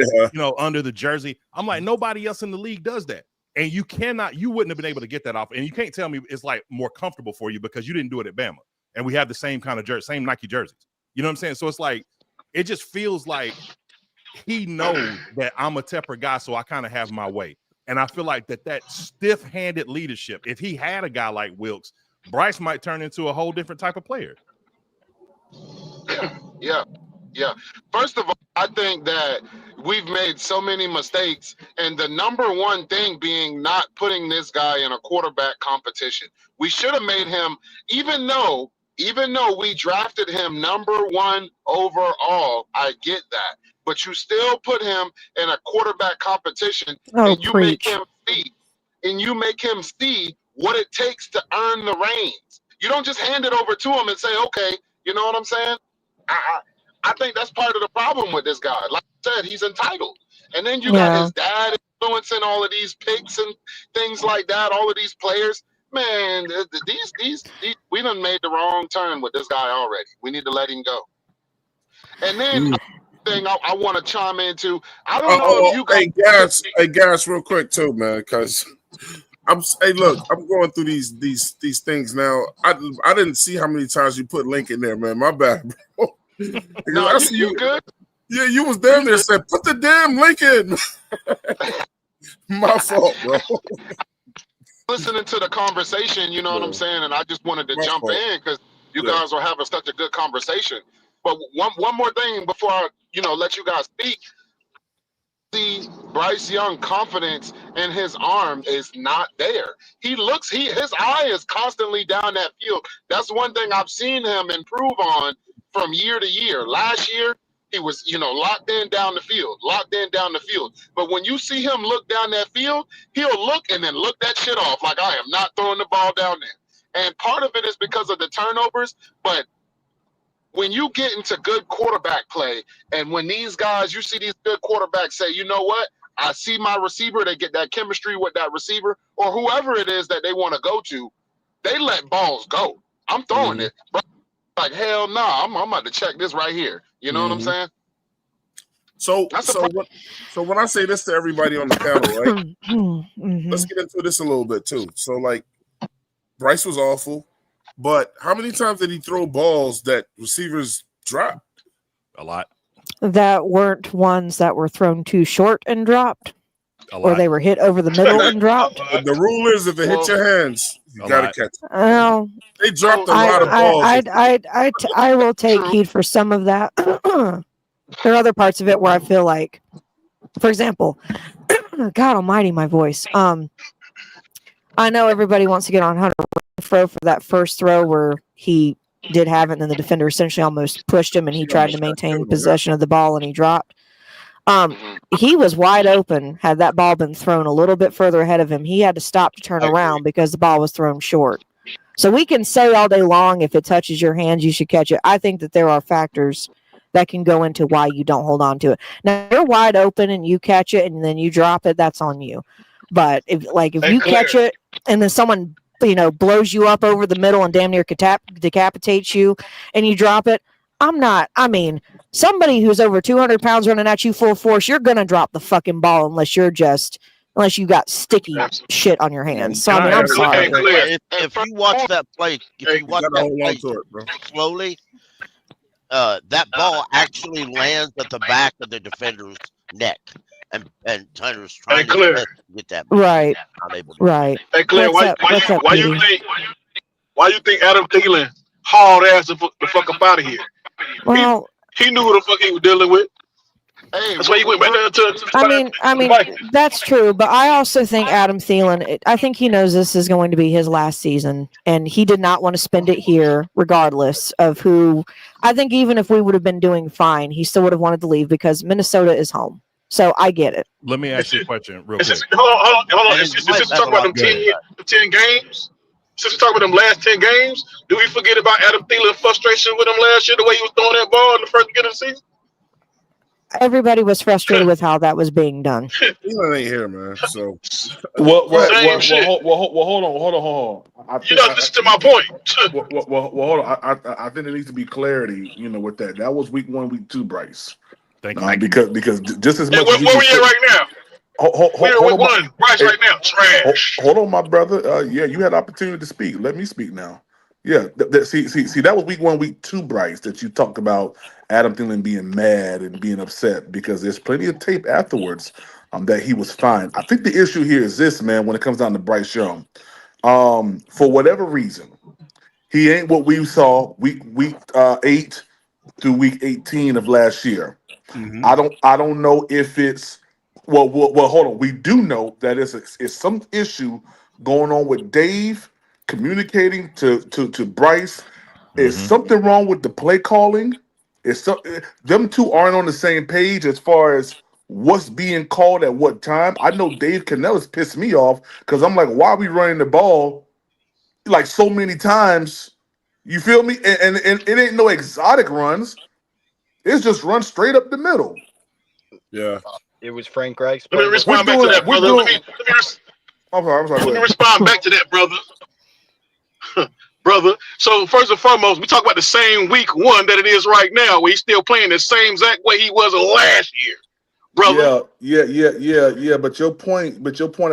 under the jersey. I'm like, nobody else in the league does that. And you wouldn't have been able to get that off. And you can't tell me it's like more comfortable for you because you didn't do it at Bama. And we have the same kind of jersey, same Nike jerseys. You know what I'm saying? So it's like, it just feels like he knows that I'm a Tepper guy, so I kind of have my way. And I feel like that stiff-handed leadership, if he had a guy like Wilkes, Bryce might turn into a whole different type of player. Yeah. First of all, I think that we've made so many mistakes, and the number one thing being not putting this guy in a quarterback competition. We should have made him, even though we drafted him number 1 overall. I get that, but you still put him in a quarterback competition, and you make him see what it takes to earn the reins. You don't just hand it over to him and say, okay, you know what I'm saying? I think that's part of the problem with this guy. Like I said, he's entitled. And then you got his dad influencing all of these picks and things like that, all of these players. Man, these we done made the wrong turn with this guy already. We need to let him go. And then thing I want to chime into, I don't know if you guys hey Gas, real quick too, man, because I'm going through these things now. I didn't see how many times you put Link in there, man. My bad, bro. No, you good? Yeah, you was damn there said, put the damn link in. My fault, bro. Listening to the conversation, you know what I'm saying? And I just wanted to jump in because you guys are having such a good conversation. But one more thing before I, let you guys speak. The Bryce Young confidence in his arm is not there. His eye is constantly down that field. That's one thing I've seen him improve on from year to year. Last year, he was, locked in down the field. But when you see him look down that field, he'll look and then look that shit off like, I am not throwing the ball down there. And part of it is because of the turnovers, but when you get into good quarterback play, and when you see these good quarterbacks say, you know what, I see my receiver, they get that chemistry with that receiver, or whoever it is that they want to go to, they let balls go. I'm throwing it. Like, hell no, I'm about to check this right here. You know what I'm saying? So when I say this to everybody on the panel, right? Let's get into this a little bit too. So, like, Bryce was awful. But how many times did he throw balls that receivers dropped? A lot. That weren't ones that were thrown too short and dropped, or they were hit over the middle and dropped. The rule is if it hit your hands, you got to catch it. Well, they dropped a lot of balls. I will take heed for some of that. There are other parts of it where I feel like, for example, God Almighty, my voice. I know everybody wants to get on Hunter Renfrow for that first throw where he did have it, and then the defender essentially almost pushed him, and he tried to maintain possession of the ball, and he dropped. He was wide open. Had that ball been thrown a little bit further ahead of him, he had to stop to turn around because the ball was thrown short. So we can say all day long, if it touches your hands, you should catch it. I think that there are factors that can go into why you don't hold on to it. Now, if you're wide open and you catch it and then you drop it, that's on you. But if you catch it and then someone blows you up over the middle and damn near decapitates you and you drop it, somebody who's over 200 pounds running at you full force, you're going to drop the fucking ball unless you got sticky shit on your hands. So, I'm sorry. If you watch that play, slowly, that ball actually lands at the back of the defender's neck, and Hunter's trying Claire. his best to get that, Right. not able to. Right. Hey, Claire, What's up? What's up, why you Petey? think Adam Thielen hauled ass the fuck up out of here? Well, He knew what the fuck he was dealing with. Hey, That's why he went back there to I mean, the Vikings. that's true, but I also think Adam Thielen. I think he knows this is going to be his last season, and he did not want to spend it here, regardless of who. I think even if we would have been doing fine, he still would have wanted to leave because Minnesota is home. So I get it. Let me ask you a question real It's quick. just, hold on. And It's his just wife has talk a about lot them to say about 10 games. Since we talk about them last 10 games, do we forget about Adam Thielen's frustration with him last year, the way he was throwing that ball in the first beginning of the season? Everybody was frustrated with how that was being done. Thielen ain't here, man. So Same shit. Hold on. You don't listen to my point. Hold on. I think there needs to be clarity, with that. That was week 1, week 2, Bryce. Thank you. Because just as Hey, much where as you we can at say, right now? We're hold week on, one. Bryce hey, right now. Trash. hold on, my brother. Yeah, you had opportunity to speak. Let me speak now. Yeah, see, that was week 1, week 2, Bryce, that you talked about Adam Thielen being mad and being upset because there's plenty of tape afterwards that he was fine. I think the issue here is this, man, when it comes down to Bryce Young. For whatever reason, he ain't what we saw week 8 through week 18 of last year. mhm. I don't know if it's well hold on. We do know that it's some issue going on with Dave communicating to Bryce. Is Mhm. something wrong with the play calling? Them two aren't on the same page as far as what's being called at what time. I know Dave Canellis pissed me off because I'm like, why are we running the ball like so many times? You feel me? And it ain't no exotic runs. It's just run straight up the middle. Yeah. It was Frank Reich's Let me playbook. respond back to that, brother. I'm sorry. Go Let me ahead. respond back to that, brother. Brother. So first and foremost, we talk about the same week 1 that it is right now, where he's still playing the same exact way he was last year, brother. Yeah. But your point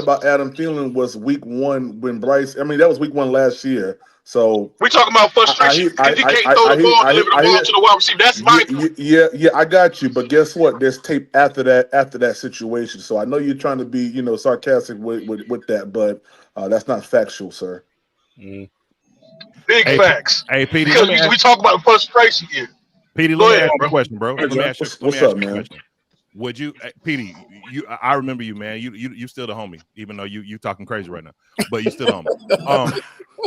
about Adam Thielen was week 1 when Bryce. I mean, that was week 1 last year. So We talking about frustration because he can't throw the ball, deliver the ball to the wide receiver. That's my point. Yeah. I got you. But guess what? There's tape after that situation. So I know you're trying to be, sarcastic with that, but that's not factual, sir. Mhm. Big Hey, facts. hey, Petey, Because we talk about frustration here. Petey, Go let me ahead, ask you bro. a question, bro. Hey, Let me John. ask you. Let me What's ask up, you a man? question. Would you, Petey? I remember you, man. You still the homie, even though you talking crazy right now, but you still the homie.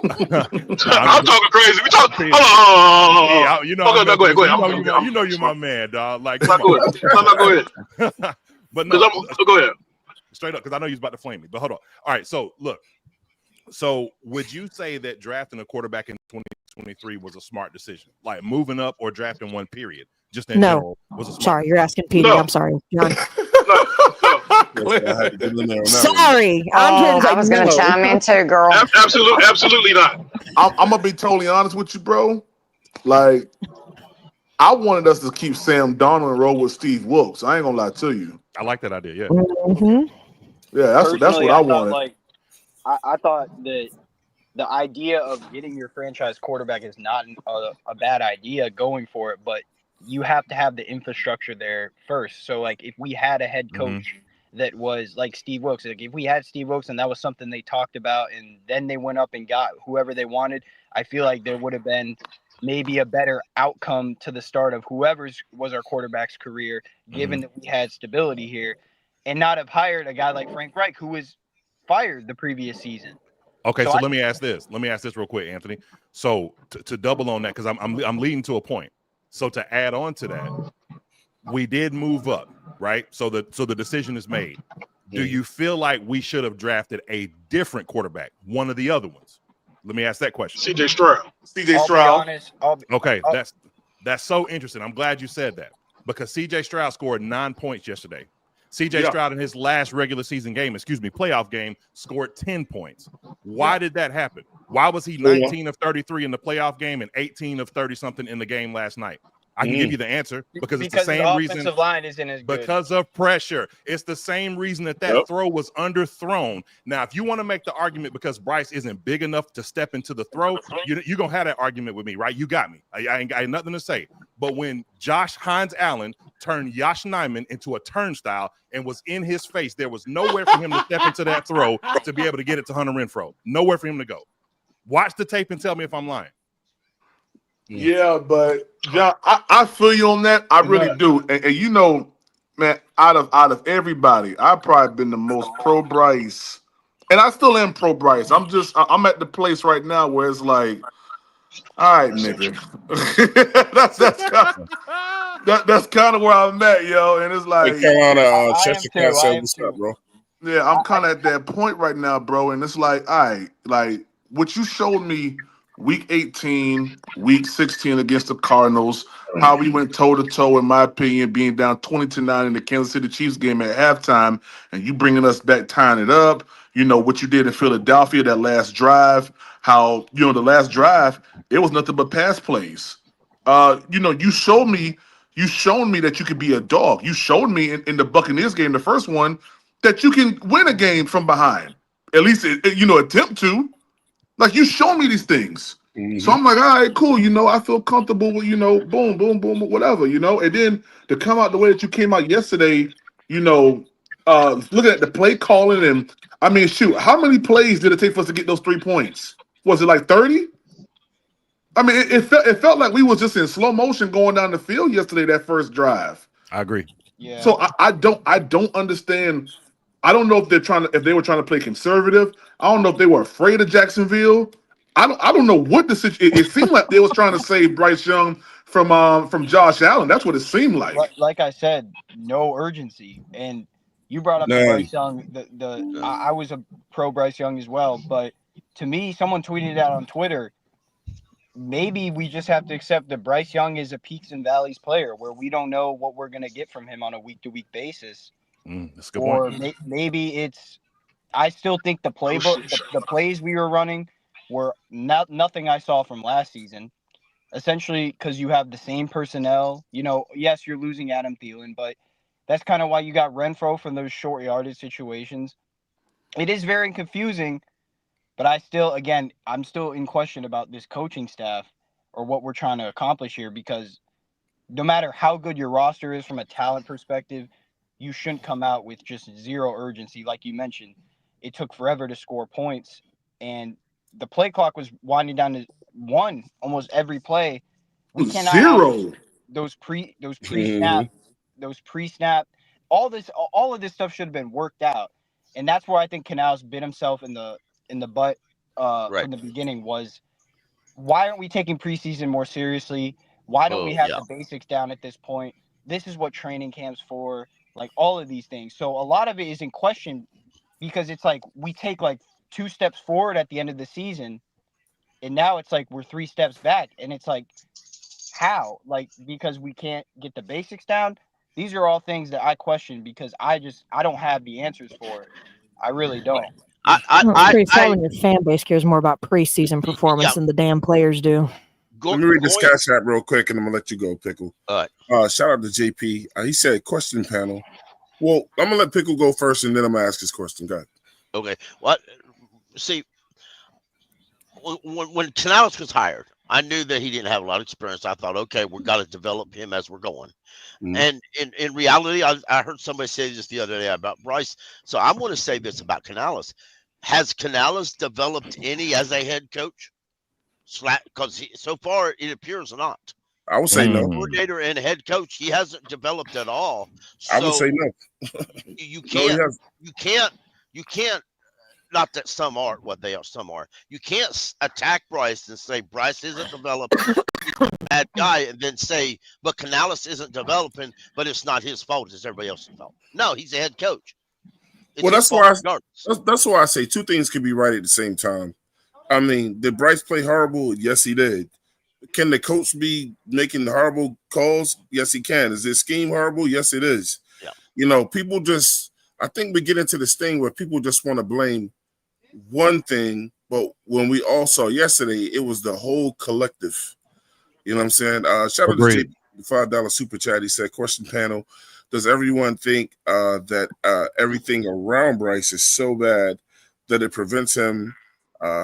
I'm talking crazy. We talk. Petey, Hold on. you know, Okay, no, go ahead. Go ahead. you know you're my man, dog. Like, No, come go ahead. Go ahead. on. But Because no, go ahead. straight up, because I know you're about to flame me. But hold on. All right, so look. So would you say that drafting a quarterback in 2023 was a smart decision? Like moving up or drafting one, period, just in No. general, was a smart Sorry, you're asking Petey. No. I'm sorry, John. No. I had to get in there on that one. Sorry, I'm trying to I say was going to no. chime in too, girl. Absolutely not. I'm gonna be totally honest with you, bro. Like, I wanted us to keep Sam Darnold and roll with Steve Wilkes. I ain't gonna lie to you. I like that idea. Yeah. Mhm. Yeah, that's Personally, what I I thought wanted. I thought that the idea of getting your franchise quarterback is not a bad idea going for it, but you have to have the infrastructure there first. So, like, if we had a head coach that was like Steve Wilkes, like if we had Steve Wilkes and that was something they talked about, and then they went up and got whoever they wanted, I feel like there would have been maybe a better outcome to the start of whoever's was our quarterback's career, given that we had stability here, and not have hired a guy like Frank Reich, who was fired the previous season. Okay, so let me ask this. Let me ask this real quick, Anthony. So to double on that, because I'm leading to a point. So to add on to that, we did move up, right? So the decision is made. Do you feel like we should have drafted a different quarterback, one of the other ones? Let me ask that question. CJ Stroud. I'll be honest. Okay, that's so interesting. I'm glad you said that because CJ Stroud scored 9 points yesterday. CJ Stroud in his last regular season game, playoff game, scored 10 points. Why did that happen? Why was he 19 of 33 in the playoff game and 18 of 30 something in the game last night? I can give you the answer because it's the because same the reason. offensive line isn't as good. Because of pressure. It's the same reason that throw was underthrown. Now, if you want to make the argument because Bryce isn't big enough to step into the throw, you're going to have that argument with me, right? You got me. I ain't got nothing to say. But when Josh Hines Allen turned Josh Nyman into a turnstile and was in his face, there was nowhere for him to step into that throw to be able to get it to Hunter Renfrow. Nowhere for him to go. Watch the tape and tell me if I'm lying. Yeah, but John, I feel you on that. I really do. And you know, man, out of everybody, I've probably been the most pro Bryce, and I still am pro Bryce. I'm at the place right now where it's like, all right, nigga. that's kind of where I'm at, yo. And it's like, Hey, Carolina, I am Chester too. Cat I said, am "What's too. up, bro?" yeah, I'm kind of at that point right now, bro. And it's like, all right, like what you showed me week 18, week 16 against the Cardinals, how we went toe to toe, in my opinion, being down 20-9 in the Kansas City Chiefs game at halftime, and you bringing us back, tying it up. You know what you did in Philadelphia, that last drive, how, the last drive, it was nothing but pass plays. You showed me that you could be a dog. You showed me in the Buccaneers game, the first one, that you can win a game from behind. At least, attempt to. Like, you show me these things. So I'm like, all right, cool. I feel comfortable with, boom, boom, boom, whatever, And then to come out the way that you came out yesterday, looking at the play calling and, I mean, shoot, how many plays did it take for us to get those 3 points? Was it like 30? I mean, it felt like we was just in slow motion going down the field yesterday, that first drive. I agree. Yeah. So I don't understand. I don't know if they were trying to play conservative. I don't know if they were afraid of Jacksonville. I don't know what the situation. It seemed like they was trying to save Bryce Young from Josh Allen. That's what it seemed like. Like I said, no urgency. And you brought up the None. Bryce Young. I was a pro Bryce Young as well, but to me, someone tweeted out on Twitter, maybe we just have to accept that Bryce Young is a peaks and valleys player where we don't know what we're going to get from him on a week-to-week basis. That's a good Or point. maybe it's – I still think the playbook, the plays we were running were nothing I saw from last season. Essentially, because you have the same personnel. Yes, you're losing Adam Thielen, but that's kind of why you got Renfro from those short yardage situations. It is very confusing, but I'm still in question about this coaching staff or what we're trying to accomplish here, because no matter how good your roster is from a talent perspective, you shouldn't come out with just zero urgency. Like you mentioned, it took forever to score points, and the play clock was winding down to 1 almost every play. We cannot have Zero. those pre-snap, all of this stuff should have been worked out. And that's where I think Canals bit himself in the butt from the beginning. Was, why aren't we taking preseason more seriously? Why don't we have the basics down at this point? This is what training camp's for, like all of these things. So a lot of it is in question, because it's like we take like 2 steps forward at the end of the season, and now it's like we're 3 steps back, and it's like, how? Like, because we can't get the basics down. These are all things that I question, because I don't have the answers for it. I really don't. It's pretty sad when your fan base cares more about preseason performance than the damn players do. Let me read this cash app real quick, and I'm gonna let you go, Pickle. All right. Shout out to JP. He said, "Question panel." Well, I'm gonna let Pickle go first, and then I'm gonna ask his question. Go ahead. Okay. Well, see, when Canales was hired, I knew that he didn't have a lot of experience. I thought, okay, we've got to develop him as we're going. And in reality, I heard somebody say this the other day about Bryce. So I'm going to say this about Canales. Has Canales developed any as a head coach? Because so far it appears not. I would say no. Coordinator and head coach, he hasn't developed at all. So I would say no. You can't. Not that some are what they are. Some are. You can't attack Bryce and say Bryce isn't developed, he's a bad guy, and then say, but Canales isn't developing, but it's not his fault. It's everybody else's fault. No, he's a head coach. Well, that's why I say 2 things can be right at the same time. I mean, did Bryce play horrible? Yes, he did. Can the coach be making horrible calls? Yes, he can. Is his scheme horrible? Yes, it is. Yeah. People just, I think we get into this thing where people just want to blame one thing, but when we all saw yesterday, it was the whole collective. You know what I'm saying? Shout out to JP. the $5 super chat. He said, "Question panel: does everyone think that everything around Bryce is so bad that it prevents him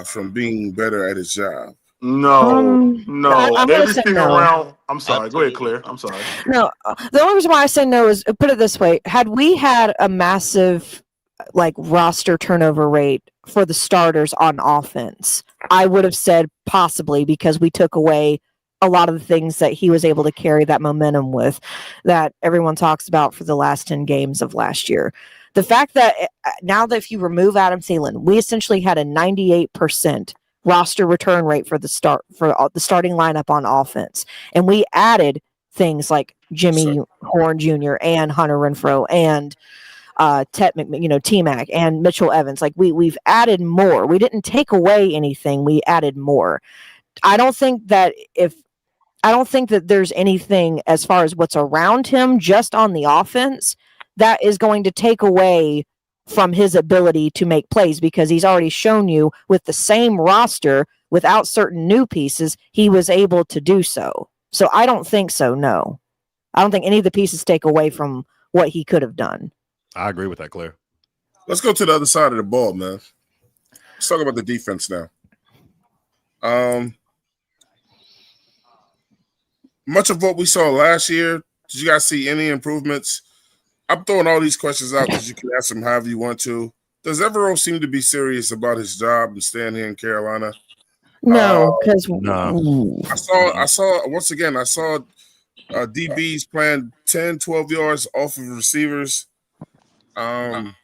from being better at his job?" No, I'm going to say everything no. around. I'm sorry. Go ahead, Absolutely. Claire. I'm sorry. No, the only reason why I say no is put it this way: had we had a massive like roster turnover rate for the starters on offense, I would have said possibly, because we took away a lot of the things that he was able to carry that momentum with, that everyone talks about for the last 10 games of last year. The fact that now that if you remove Adam Thielen, we essentially had a 98% roster return rate for the starting lineup on offense, and we added things like Jimmy Horn Jr. and Hunter Renfrow and T-Mac and Mitchell Evans. Like we've added more. We didn't take away anything. We added more. I don't think that there's anything as far as what's around him just on the offense that is going to take away from his ability to make plays, because he's already shown you with the same roster without certain new pieces, he was able to do so. So I don't think so. No, I don't think any of the pieces take away from what he could have done. I agree with that, Claire. Let's go to the other side of the ball, man. Let's talk about the defense now. Much of what we saw last year, did you guys see any improvements? I'm throwing all these questions out because you can ask them however you want to. Does Evero seem to be serious about his job and staying here in Carolina? No, because I saw once again, I saw DBs playing 10, 12 yards off of receivers. Can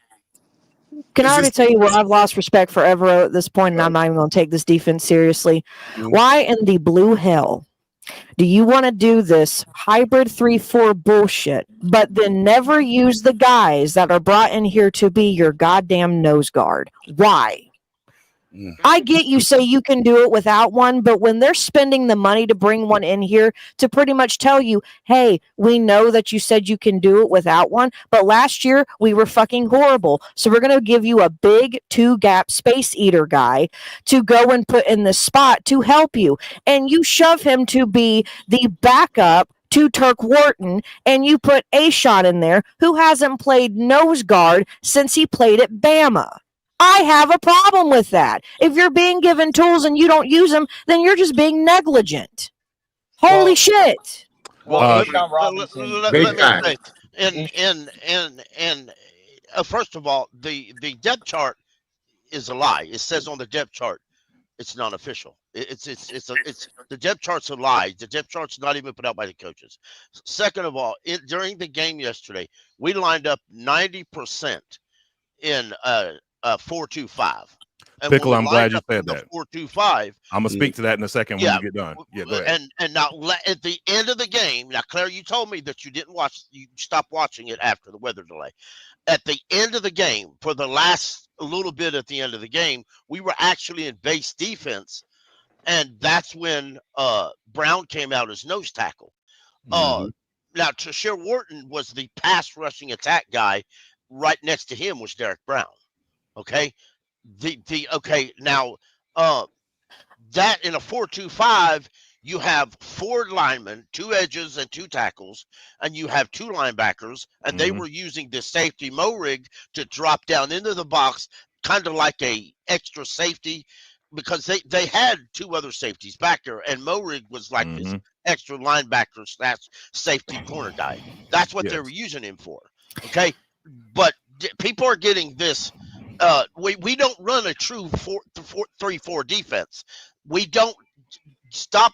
I already tell you where I've lost respect for Evero at this point, and I'm not even going to take this defense seriously? Mm-hmm. Why in the blue hell do you want to do this hybrid 3-4 bullshit, but then never use the guys that are brought in here to be your goddamn nose guard? Why? I get you say you can do it without one, but when they're spending the money to bring one in here to pretty much tell you, hey, we know that you said you can do it without one, but last year we were fucking horrible. So we're going to give you a big 2-gap space eater guy to go and put in the spot to help you. And you shove him to be the backup to Turk Wharton, and you put A-Shot in there, who hasn't played nose guard since he played at Bama. I have a problem with that. If you're being given tools and you don't use them, then you're just being negligent. Holy shit. Well, let me say, first of all, the depth chart is a lie. It says on the depth chart, it's not official. It's the depth chart's a lie. The depth chart's not even put out by the coaches. Second of all, during the game yesterday, we lined up 90% in 4-2-5. And Pickle, I'm glad you said that. 4-2-5. I'm gonna speak to that in a second when you get done. Yeah, go ahead. And now at the end of the game, now Claire, you told me that you didn't watch. You stopped watching it after the weather delay. At the end of the game, for the last little bit at the end of the game, we were actually in base defense, and that's when Brown came out as nose tackle. Now Tashir Wharton was the pass rushing attack guy. Right next to him was Derek Brown. Okay. Now that in a 4-2-5, you have 4 linemen, 2 edges and 2 tackles, and you have 2 linebackers, and they were using the safety Morig to drop down into the box, kind of like a extra safety, because they had 2 other safeties back there, and Morig was like this extra linebacker / safety corner guy. That's what they were using him for. Okay. But people are getting this. We don't run a true 3-4 defense. We don't stop.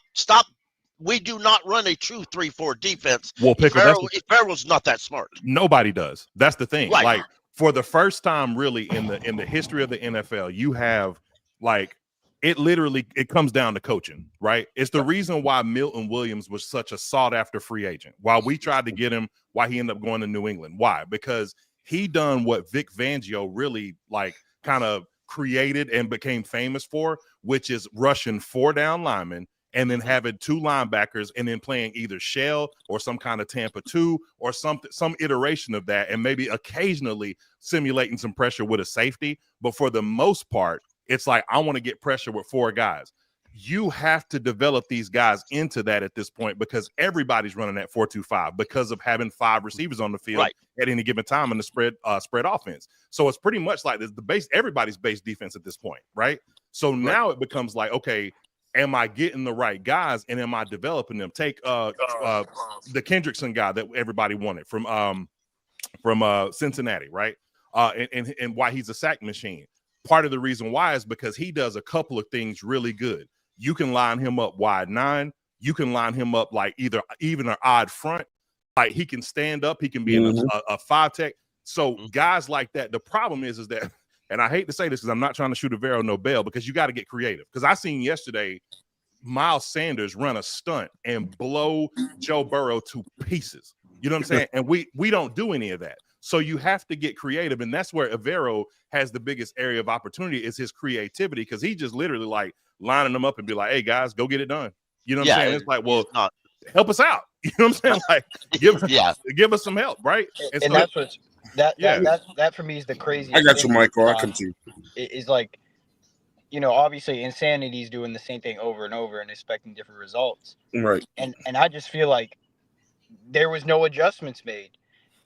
We do not run a true 3-4 defense. Well, Pickle, Farrell's not that smart. Nobody does. That's the thing. Right. Like, for the first time, really, in the history of the NFL, you have like it comes down to coaching, right? It's the reason why Milton Williams was such a sought after free agent. While we tried to get him, why he ended up going to New England. Why? Because he done what Vic Fangio really like kind of created and became famous for, which is rushing 4 down linemen and then having 2 linebackers and then playing either shell or some kind of Tampa 2 or some iteration of that, and maybe occasionally simulating some pressure with a safety. But for the most part, it's like, I want to get pressure with 4 guys. you have to develop these guys into that at this point because everybody's running that 4-2-5 because of having 5 receivers on the field at any given time in the spread offense. So it's pretty much like the base, everybody's base defense at this point, right? So now it becomes like, okay, am I getting the right guys and am I developing them? Take the Kendrickson guy that everybody wanted from Cincinnati, right? And why he's a sack machine. Part of the reason why is because he does a couple of things really good. You can line him up wide 9. You can line him up like either even or odd front. Like he can stand up. He can be in a 5 tech. So guys like that. The problem is that, and I hate to say this because I'm not trying to shoot a Vero no bell because you got to get creative. Because I seen yesterday Miles Sanders run a stunt and blow Joe Burrow to pieces. You know what I'm saying? And we don't do any of that. So you have to get creative, and that's where Evero has the biggest area of opportunity is his creativity because he just literally like lining them up and be like, "Hey guys, go get it done." You know what I'm saying? It's like, well, help us out. You know what I'm saying? Like, give us some help, right? And so that's what's that for me is the craziest. I got you, Michael. I continue. Is like, obviously Insanity is doing the same thing over and over and expecting different results. Right. And I just feel like there was no adjustments made.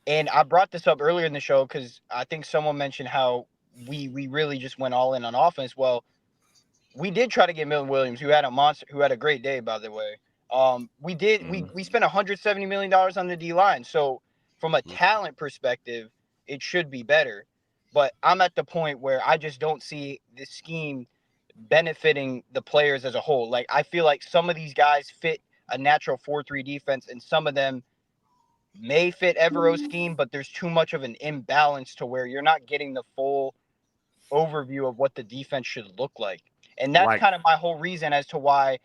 And I brought this up earlier in the show because I think someone mentioned how we really just went all in on offense. Well, we did try to get Milton Williams, who had a great day, by the way. We spent $170 million on the D line. So from a talent perspective, it should be better. But I'm at the point where I just don't see this scheme benefiting the players as a whole. Like I feel like some of these guys fit a natural 4-3 defense, and some of them may fit Evero's scheme, but there's too much of an imbalance to where you're not getting the full overview of what the defense should look like. And that's kind of my whole reason as to why,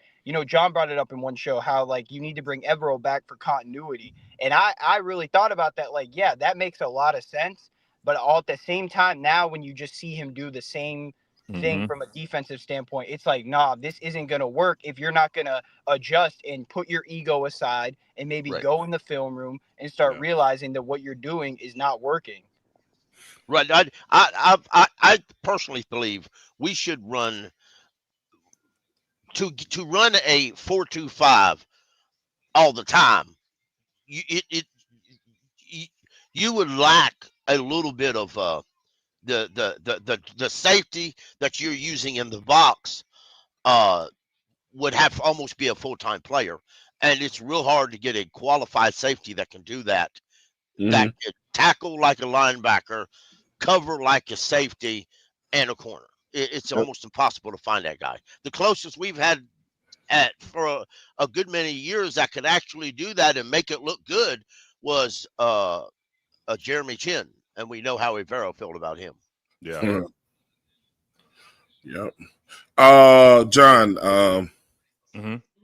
John brought it up in one show, how like you need to bring Evero back for continuity. And I really thought about that. Like, yeah, that makes a lot of sense. But all at the same time, now when you just see him do the same thing from a defensive standpoint, it's like, nah, this isn't going to work if you're not going to adjust and put your ego aside and maybe go in the film room and start realizing that what you're doing is not working. Right. I personally believe we should run to run a 4-2-5 all the time. You would lack a little bit of the safety that you're using in the box would have to almost be a full-time player, and it's real hard to get a qualified safety that can do that. That can tackle like a linebacker, cover like a safety, and a corner. It's almost impossible to find that guy. The closest we've had for a good many years that could actually do that and make it look good was Jeremy Chin, and we know how Evero felt about him. Yeah. Yep. John,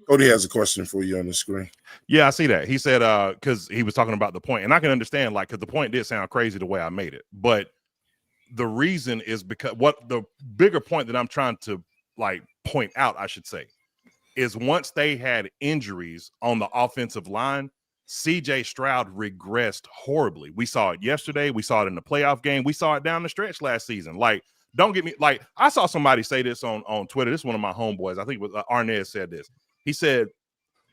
Cody has a question for you on the screen. Yeah, I see that. He said, because he was talking about the point, and I can understand, like, because the point did sound crazy the way I made it. But the reason is because what the bigger point that I'm trying to like point out, I should say, is once they had injuries on the offensive line, CJ Stroud regressed horribly. We saw it yesterday. We saw it in the playoff game. We saw it down the stretch last season. Like, don't get me, like, I saw somebody say this on Twitter. This is one of my homeboys. I think it was Arnez said this. He said,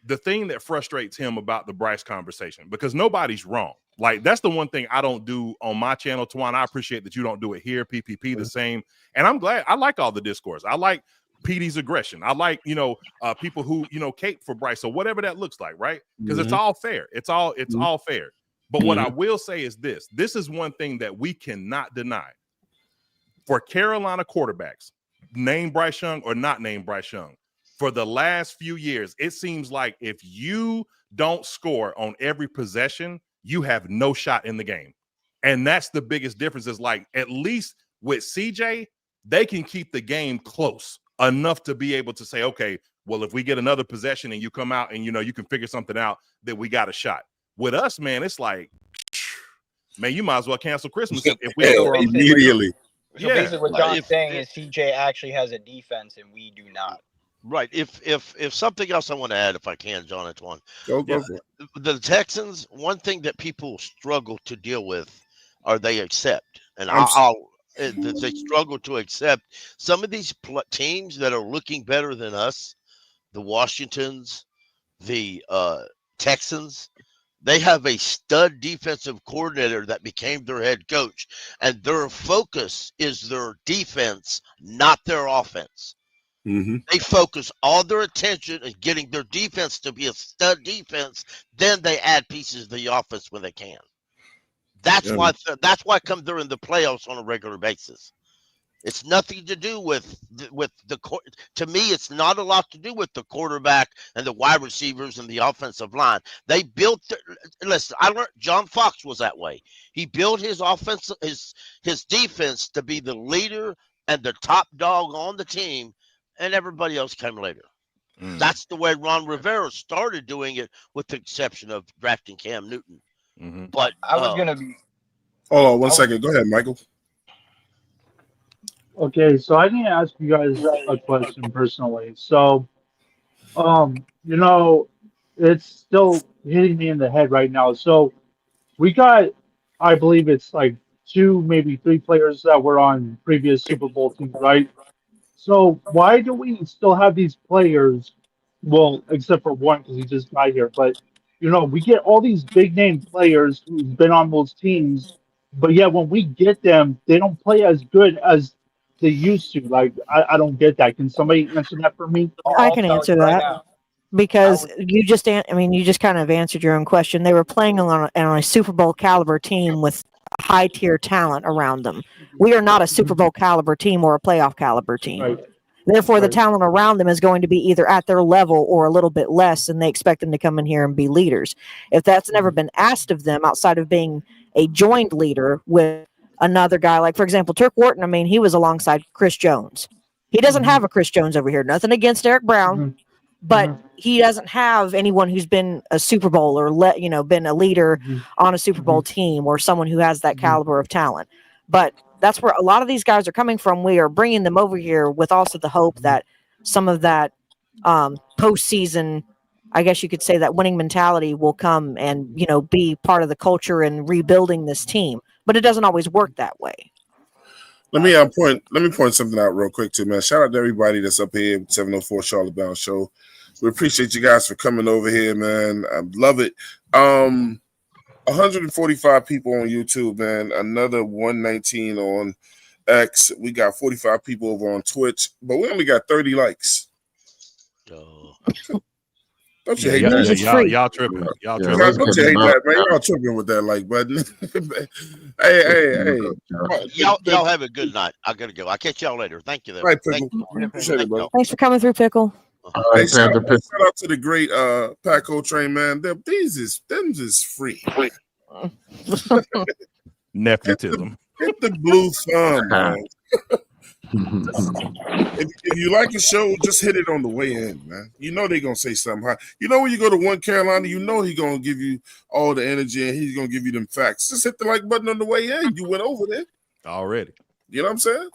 the thing that frustrates him about the Bryce conversation, because nobody's wrong. Like, that's the one thing I don't do on my channel, Twan. I appreciate that you don't do it here. PPP the same. And I'm glad. I like all the discourse. I like PD's aggression. I like, people who, cape for Bryce. So whatever that looks like, right? Because it's all fair. It's all fair. But what I will say is this. This is one thing that we cannot deny. For Carolina quarterbacks, name Bryce Young or not name Bryce Young, for the last few years, it seems like if you don't score on every possession, you have no shot in the game. And that's the biggest difference is, like, at least with CJ, they can keep the game close enough to be able to say, okay, well, if we get another possession and you come out and, you can figure something out, that we got a shot. With us, man, it's like, man, you might as well cancel Christmas if we don't score immediately. So basically what John's saying is CJ actually has a defense and we do not. Right. If something else I want to add, if I can, John Antoine. Go for it. The Texans, one thing that people struggle to deal with are they accept. And I'll that they struggle to accept. Some of these teams that are looking better than us, the Washingtons, the Texans, they have a stud defensive coordinator that became their head coach, and their focus is their defense, not their offense. Mm-hmm. They focus all their attention on getting their defense to be a stud defense. Then they add pieces to the offense when they can. That's why come they're in the playoffs on a regular basis. It's nothing to do with the. To me, it's not a lot to do with the quarterback and the wide receivers and the offensive line. They built. Listen, I learned John Fox was that way. He built his offense, his defense to be the leader and the top dog on the team, and everybody else came later. That's the way Ron Rivera started doing it, with the exception of drafting Cam Newton. But I was gonna be. Hold on one second. Go ahead, Michael. Okay, so I need to ask you guys a question personally. So, you know, it's still hitting me in the head right now. So we got, I believe it's like two, maybe three players that were on previous Super Bowl teams, right? So why do we still have these players? Well, except for one because he just got here, but you know, we get all these big name players who've been on those teams, but yet when we get them, they don't play as good as they used to. Like, I don't get that. Can somebody answer that for me? I I'll can tell answer you right that. now. Because you just, I mean, you just kind of answered your own question. They were playing on a Super Bowl caliber team with high tier talent around them. We are not a Super Bowl caliber team or a playoff caliber team. Right. Therefore, the Right. talent around them is going to be either at their level or a little bit less, and they expect them to come in here and be leaders. If that's never been asked of them outside of being a joined leader with another guy, like, for example, Turk Wharton, I mean, he was alongside Chris Jones. He doesn't have a Chris Jones over here. Nothing against Eric Brown, but he doesn't have anyone who's been a Super Bowl or been a leader on a Super Bowl team or someone who has that caliber of talent. But that's where a lot of these guys are coming from. We are bringing them over here with also the hope that some of that postseason, I guess you could say, that winning mentality will come and be part of the culture and rebuilding this team. But it doesn't always work that way. Let me point something out real quick too, man. Shout out to everybody that's up here at 704 Charlotte Bound Show. We appreciate you guys for coming over here, man. I love it. 145 people on YouTube, man. Another 119 on X. We got 45 people over on Twitch, but we only got 30 likes. Don't you hate that? Y'all tripping. Y'all tripping. Don't you hate that, man? Y'all tripping with that like button. hey. Y'all have a good night. I gotta go. I'll catch y'all later. Thank you, though. Right, Pickle. Thanks for coming through, Pickle. Hey, shout out to the great Paco Train, man. Them is free. Nepotism. Hit the blue thumb, man. If you like a show, just hit it on the way in, man. You know they're gonna say something high. You know when you go to One Carolina, you know he's gonna give you all the energy and he's gonna give you them facts. Just hit the like button on the way in. You went over there already. You know what I'm saying?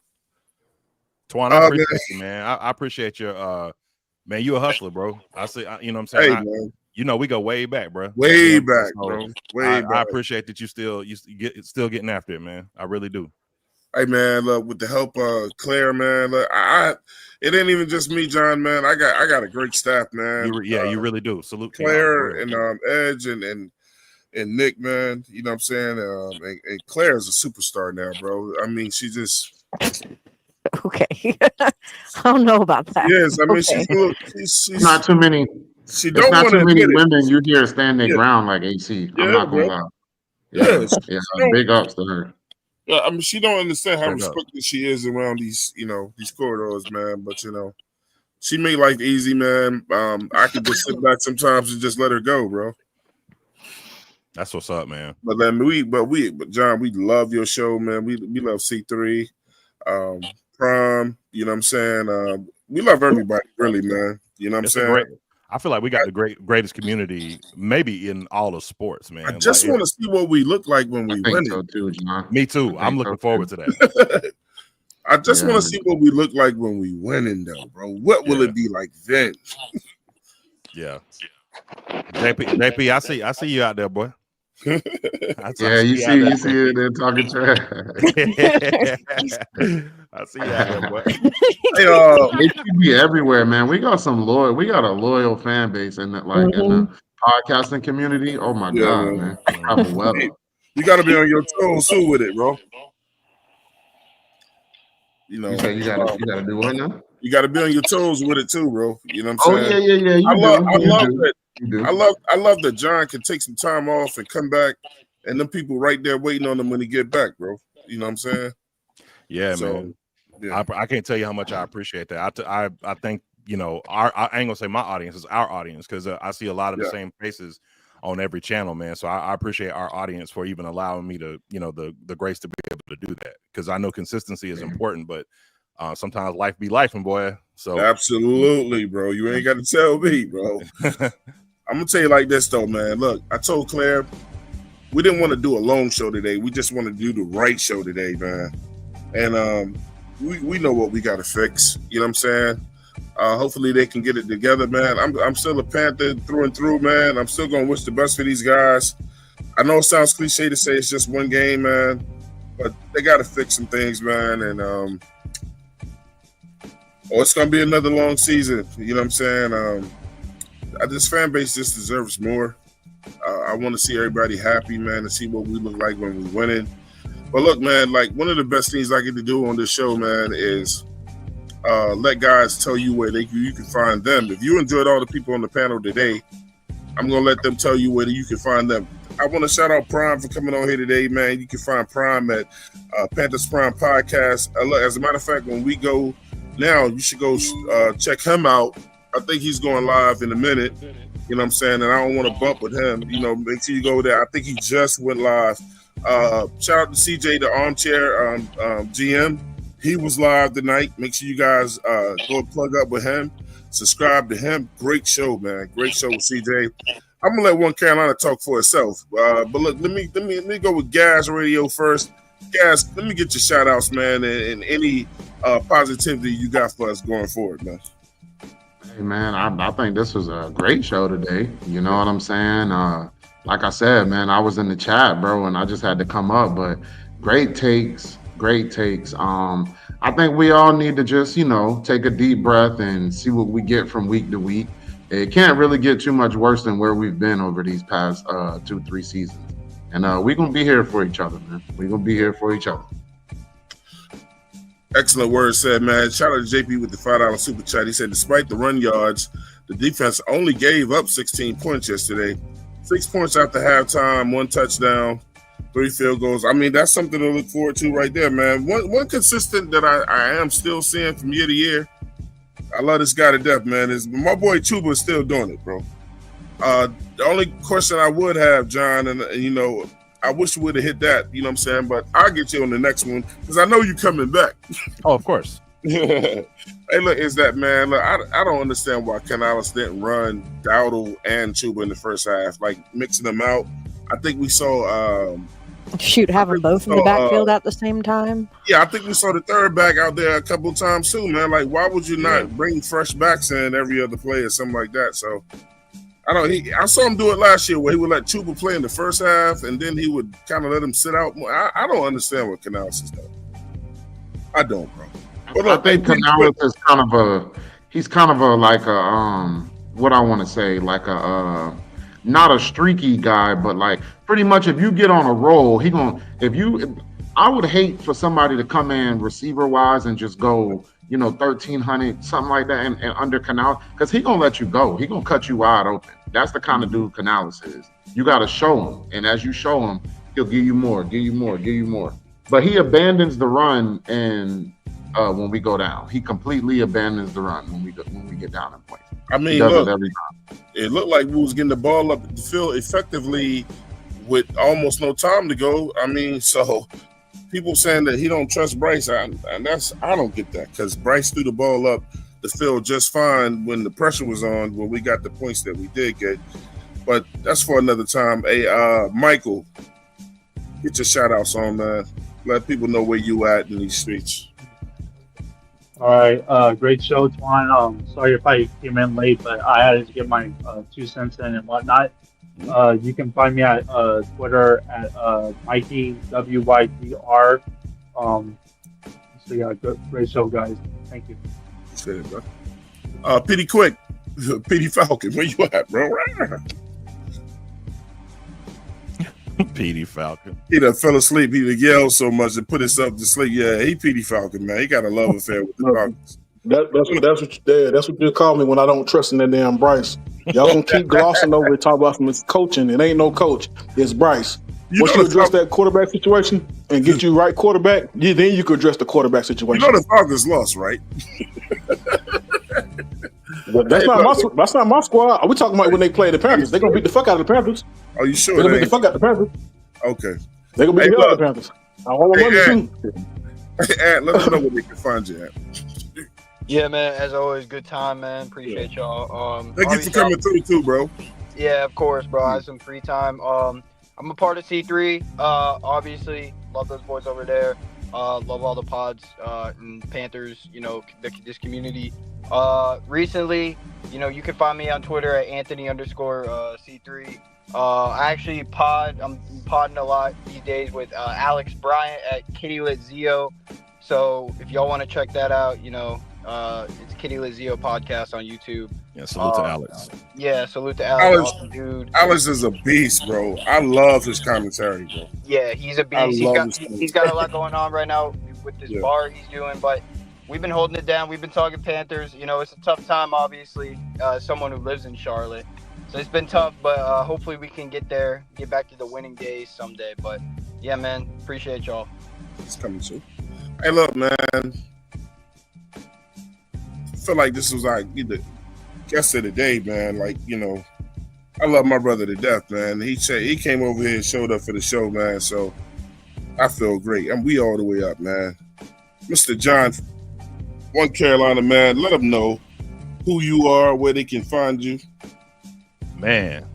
Twan, I appreciate you, man. I appreciate your man. You a hustler, bro. I see. You know what I'm saying? Hey, man. You know we go way back, bro. Way back, bro. Way back. I appreciate that you still getting after it, man. I really do. Hey man, look, with the help of Claire, man, look, it ain't even just me, John, man. I got a great staff, man. You really do. Salute Claire and Edge and Nick, man. You know what I'm saying? And Claire is a superstar now, bro. I mean, she just okay. I don't know about that. Yes, I mean she's not too many. She don't want not too many women it. you hear stand their ground like AC. I'm not gonna lie. Yeah, big ups to her. Yeah, I mean, she don't understand how respected she is around these corridors, man. But she made life easy, man. I could just sit back sometimes and just let her go, bro. That's what's up, man. But then but John, we love your show, man. We love C3, Prime. You know what I'm saying? We love everybody, really, man. You know what I'm saying? I feel like we got the greatest community, maybe in all of sports, man. I just want to see what we look like when we win so it. Too, John. Me too. I'm looking forward to that. I just want to see what we look like when we winning, though, bro. What will it be like then? Yeah. JP, I see you out there, boy. I Yeah, you see how see that it there talking trash. I see how that boy. Hey, It should be everywhere, man. We got a loyal fan base in the in Mhm. the podcasting community. Oh my yeah, God, man. man. Travel well. Hey, you got to be on your toes too with it, bro. You know, You say you gotta do what now? you got to be on your toes with it too, bro. You know what I'm Oh saying? yeah. I You love, do. I You love do. that. You do. I love that John can take some time off and come back, and them people right there waiting on him when he get back, bro. You know what I'm saying? Yeah, So, man. yeah, I can't tell you how much I appreciate that. I think I ain't gonna say my audience is our audience because I see a lot of the yeah, same faces on every channel, man. So I appreciate our audience for even allowing me to the grace to be able to do that because I know consistency is important, but sometimes life be life, and boy. So absolutely, bro. You ain't got to tell me, bro. I'm gonna tell you like this though, man. Look, I told Claire we didn't want to do a long show today. We just want to do the right show today, man. And we know what we got to fix. You know what I'm saying? Hopefully they can get it together, man. I'm still a Panther through and through, man. I'm still gonna wish the best for these guys. I know it sounds cliche to say it's just one game, man, but they got to fix some things, man. And it's gonna be another long season. You know what I'm saying? This fan base just deserves more. I want to see everybody happy, man, and see what we look like when we winning. But look, man, like one of the best things I get to do on this show, man, is let guys tell you where you can find them. If you enjoyed all the people on the panel today, I'm gonna let them tell you where you can find them. I want to shout out Prime for coming on here today, man. You can find Prime at Panthers Prime Podcast. As a matter of fact, when we go now, you should go check him out. I think he's going live in a minute. You know what I'm saying? And I don't want to bump with him. You know, make sure you go there. I think he just went live. Shout out to CJ, the armchair GM. He was live tonight. Make sure you guys go plug up with him. Subscribe to him. Great show, man. Great show with CJ. I'm gonna let One Carolina talk for itself. But look, let me go with Gas Radio first. Gas, let me get your shout outs, man, and any positivity you got for us going forward, man. Hey man, I think this was a great show today. You know what I'm saying? Like I said, man, I was in the chat, bro, and I just had to come up. But great takes, great takes. I think we all need to just, take a deep breath and see what we get from week to week. It can't really get too much worse than where we've been over these past 2-3 seasons. And we're gonna be here for each other, man. We're gonna be here for each other. Excellent words said, man. Shout out to JP with the $5 super chat. He said, despite the run yards, the defense only gave up 16 points yesterday. 6 points after halftime, 1 touchdown, 3 field goals. I mean, that's something to look forward to right there, man. One consistent that I am still seeing from year to year. I love this guy to death, man. Is my boy Chuba is still doing it, bro. The only question I would have, John, and I wish we would have hit that, you know what I'm saying? But I'll get you on the next one because I know you coming back. Oh, of course. Hey, look, is that, man? Look, I don't understand why Canales didn't run Dowdle and Chuba in the first half, like mixing them out. I think we saw. Having both in the backfield at the same time. Yeah, I think we saw the third back out there a couple of times too, man. Like, why would you not bring fresh backs in every other play or something like that? So. I saw him do it last year where he would let Chuba play in the first half and then he would kind of let him sit out more. I don't understand what Canales is doing. I don't, bro. But look, I think Canales is kind of a like a what I want to say, like a not a streaky guy, but like pretty much if you get on a roll, I would hate for somebody to come in receiver wise and just go 1,300, something like that, and under Canales, because he gonna let you go. He gonna cut you wide open. That's the kind of dude Canales is. You got to show him, and as you show him, he'll give you more. But he abandons the run, and when we go down, he completely abandons the run when we get down in points. I mean, look, it looked like we was getting the ball up the field effectively with almost no time to go. I mean, so. People saying that he don't trust Bryce, and I don't get that because Bryce threw the ball up the field just fine when the pressure was on when we got the points that we did get. But that's for another time. Hey, Michael, get your shout outs on, man. Let people know where you at in these streets. All right, great show, Twan. Sorry if I came in late, but I had to get my 2 cents in and whatnot. You can find me at Twitter at Mikey WYGR. So yeah, great show, guys. Thank you. Appreciate it, bro. Petey Quick, Petey Falcon, where you at, bro? Petey Falcon. He done fell asleep. He done yelled so much and put himself to sleep. Yeah, he Petey Falcon, man. He got a love affair with the Falcons. That's what you call me when I don't trust in that damn Bryce. Y'all gonna keep glossing over and talk about some coaching. It ain't no coach. It's Bryce. Once you address that quarterback situation and get you right quarterback, then you could address the quarterback situation. You know the Falcons lost, right? That's not my squad. Are we talking about when they play the Panthers? They're gonna beat the fuck out of the Panthers. Are you sure? They're gonna beat the fuck out of the Panthers. Okay. They're gonna beat the hell out of the Panthers. I want my money too. Ant, let us know where they can find you at. Yeah, man. As always, good time, man. Appreciate y'all. Thank you for coming through too, bro. Yeah, of course, bro. I have some free time. I'm a part of C3. Obviously, love those boys over there. Love all the pods and Panthers. You know, this community. Recently, you know, you can find me on Twitter at Anthony_C3. I actually I'm podding a lot these days with Alex Bryant at KittyLitZio. So if y'all want to check that out, you know, it's KittyLitZio podcast on YouTube. Yeah, salute to Alex. Yeah, salute to Alex. Awesome dude. Alex is a beast, bro. I love his commentary, bro. Yeah, he's a beast. He's got a lot going on right now with this bar he's doing, but we've been holding it down. We've been talking Panthers. You know, it's a tough time, obviously. Someone who lives in Charlotte. So it's been tough, but hopefully we can get back to the winning days someday. But yeah, man, appreciate y'all. It's coming soon. Hey, look, man. I feel like this was like the guest of the day, man. Like, you know, I love my brother to death, man. He came over here and showed up for the show, man. So I feel great. And we all the way up, man. Mr. John, One Carolina, man. Let them know who you are, where they can find you. Man,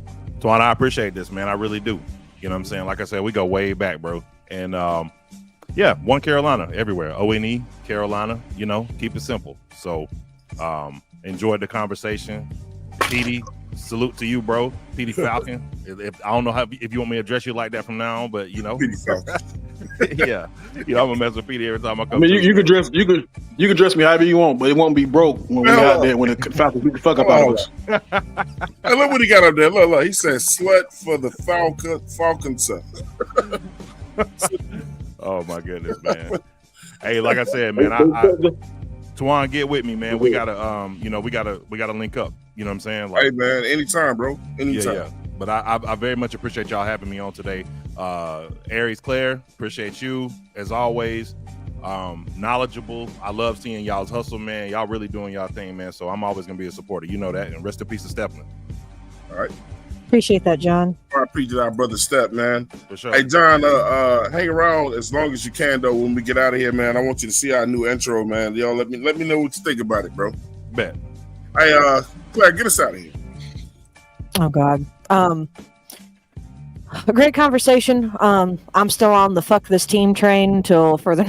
Twan, I appreciate this, man. I really do. You know what I'm saying? Like I said, we go way back, bro. And yeah, One Carolina everywhere. ONE, Carolina, you know, keep it simple. So enjoyed the conversation. Petey, salute to you, bro. Petey Falcon. I don't know if you want me to address you like that from now on, but you know. Petey Falcon. Yeah. You know, I'm gonna mess with Petey every time I come. I mean, you could dress me however you want, but it won't be broke when we're out there when the Falcons beat the fuck up out of us. Hey, look what he got up there. Look. He said, "Slut for the Falcon son." Oh my goodness, man. Hey, like I said, man, Twan, get with me, man. We gotta we gotta link up. You know what I'm saying? Like, hey, man, anytime, bro. Anytime. Yeah. But I very much appreciate y'all having me on today. Aries Claire, appreciate you as always. Knowledgeable. I love seeing y'all's hustle, man. Y'all really doing y'all thing, man. So I'm always gonna be a supporter. You know that. And rest in peace to Stephen. All right. Appreciate that, John. I appreciate our brother Step, man. For sure. Hey, John, hang around as long as you can, though. When we get out of here, man, I want you to see our new intro, man. Y'all, let me know what you think about it, bro. Bet. Hey, Claire, get us out of here. Oh God. A great conversation. I'm still on the fuck this team train until further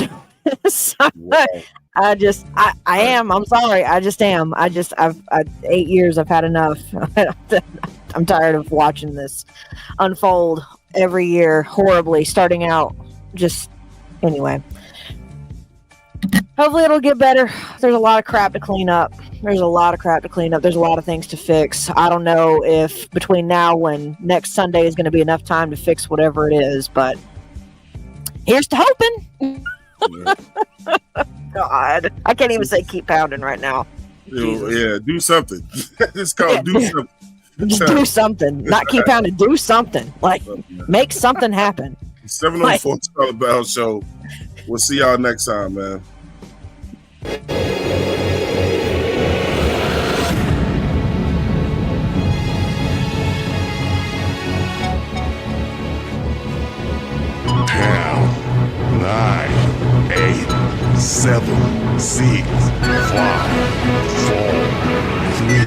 notice. Wow. I am. I'm sorry. I just am. I've 8 years. I've had enough. I'm tired of watching this unfold every year horribly, starting out just anyway. Hopefully it'll get better. There's a lot of crap to clean up. There's a lot of things to fix. I don't know if between now and next Sunday is going to be enough time to fix whatever it is, but here's to hoping. Yeah. God, I can't even say keep pounding right now. Yeah, do something. It's called do something. Do something. Not keep pounding. Do something. Like, make something happen. 704 Talent Show. We'll see y'all next time, man. Down. 9, 8, 7, 6, 5, 4, 3,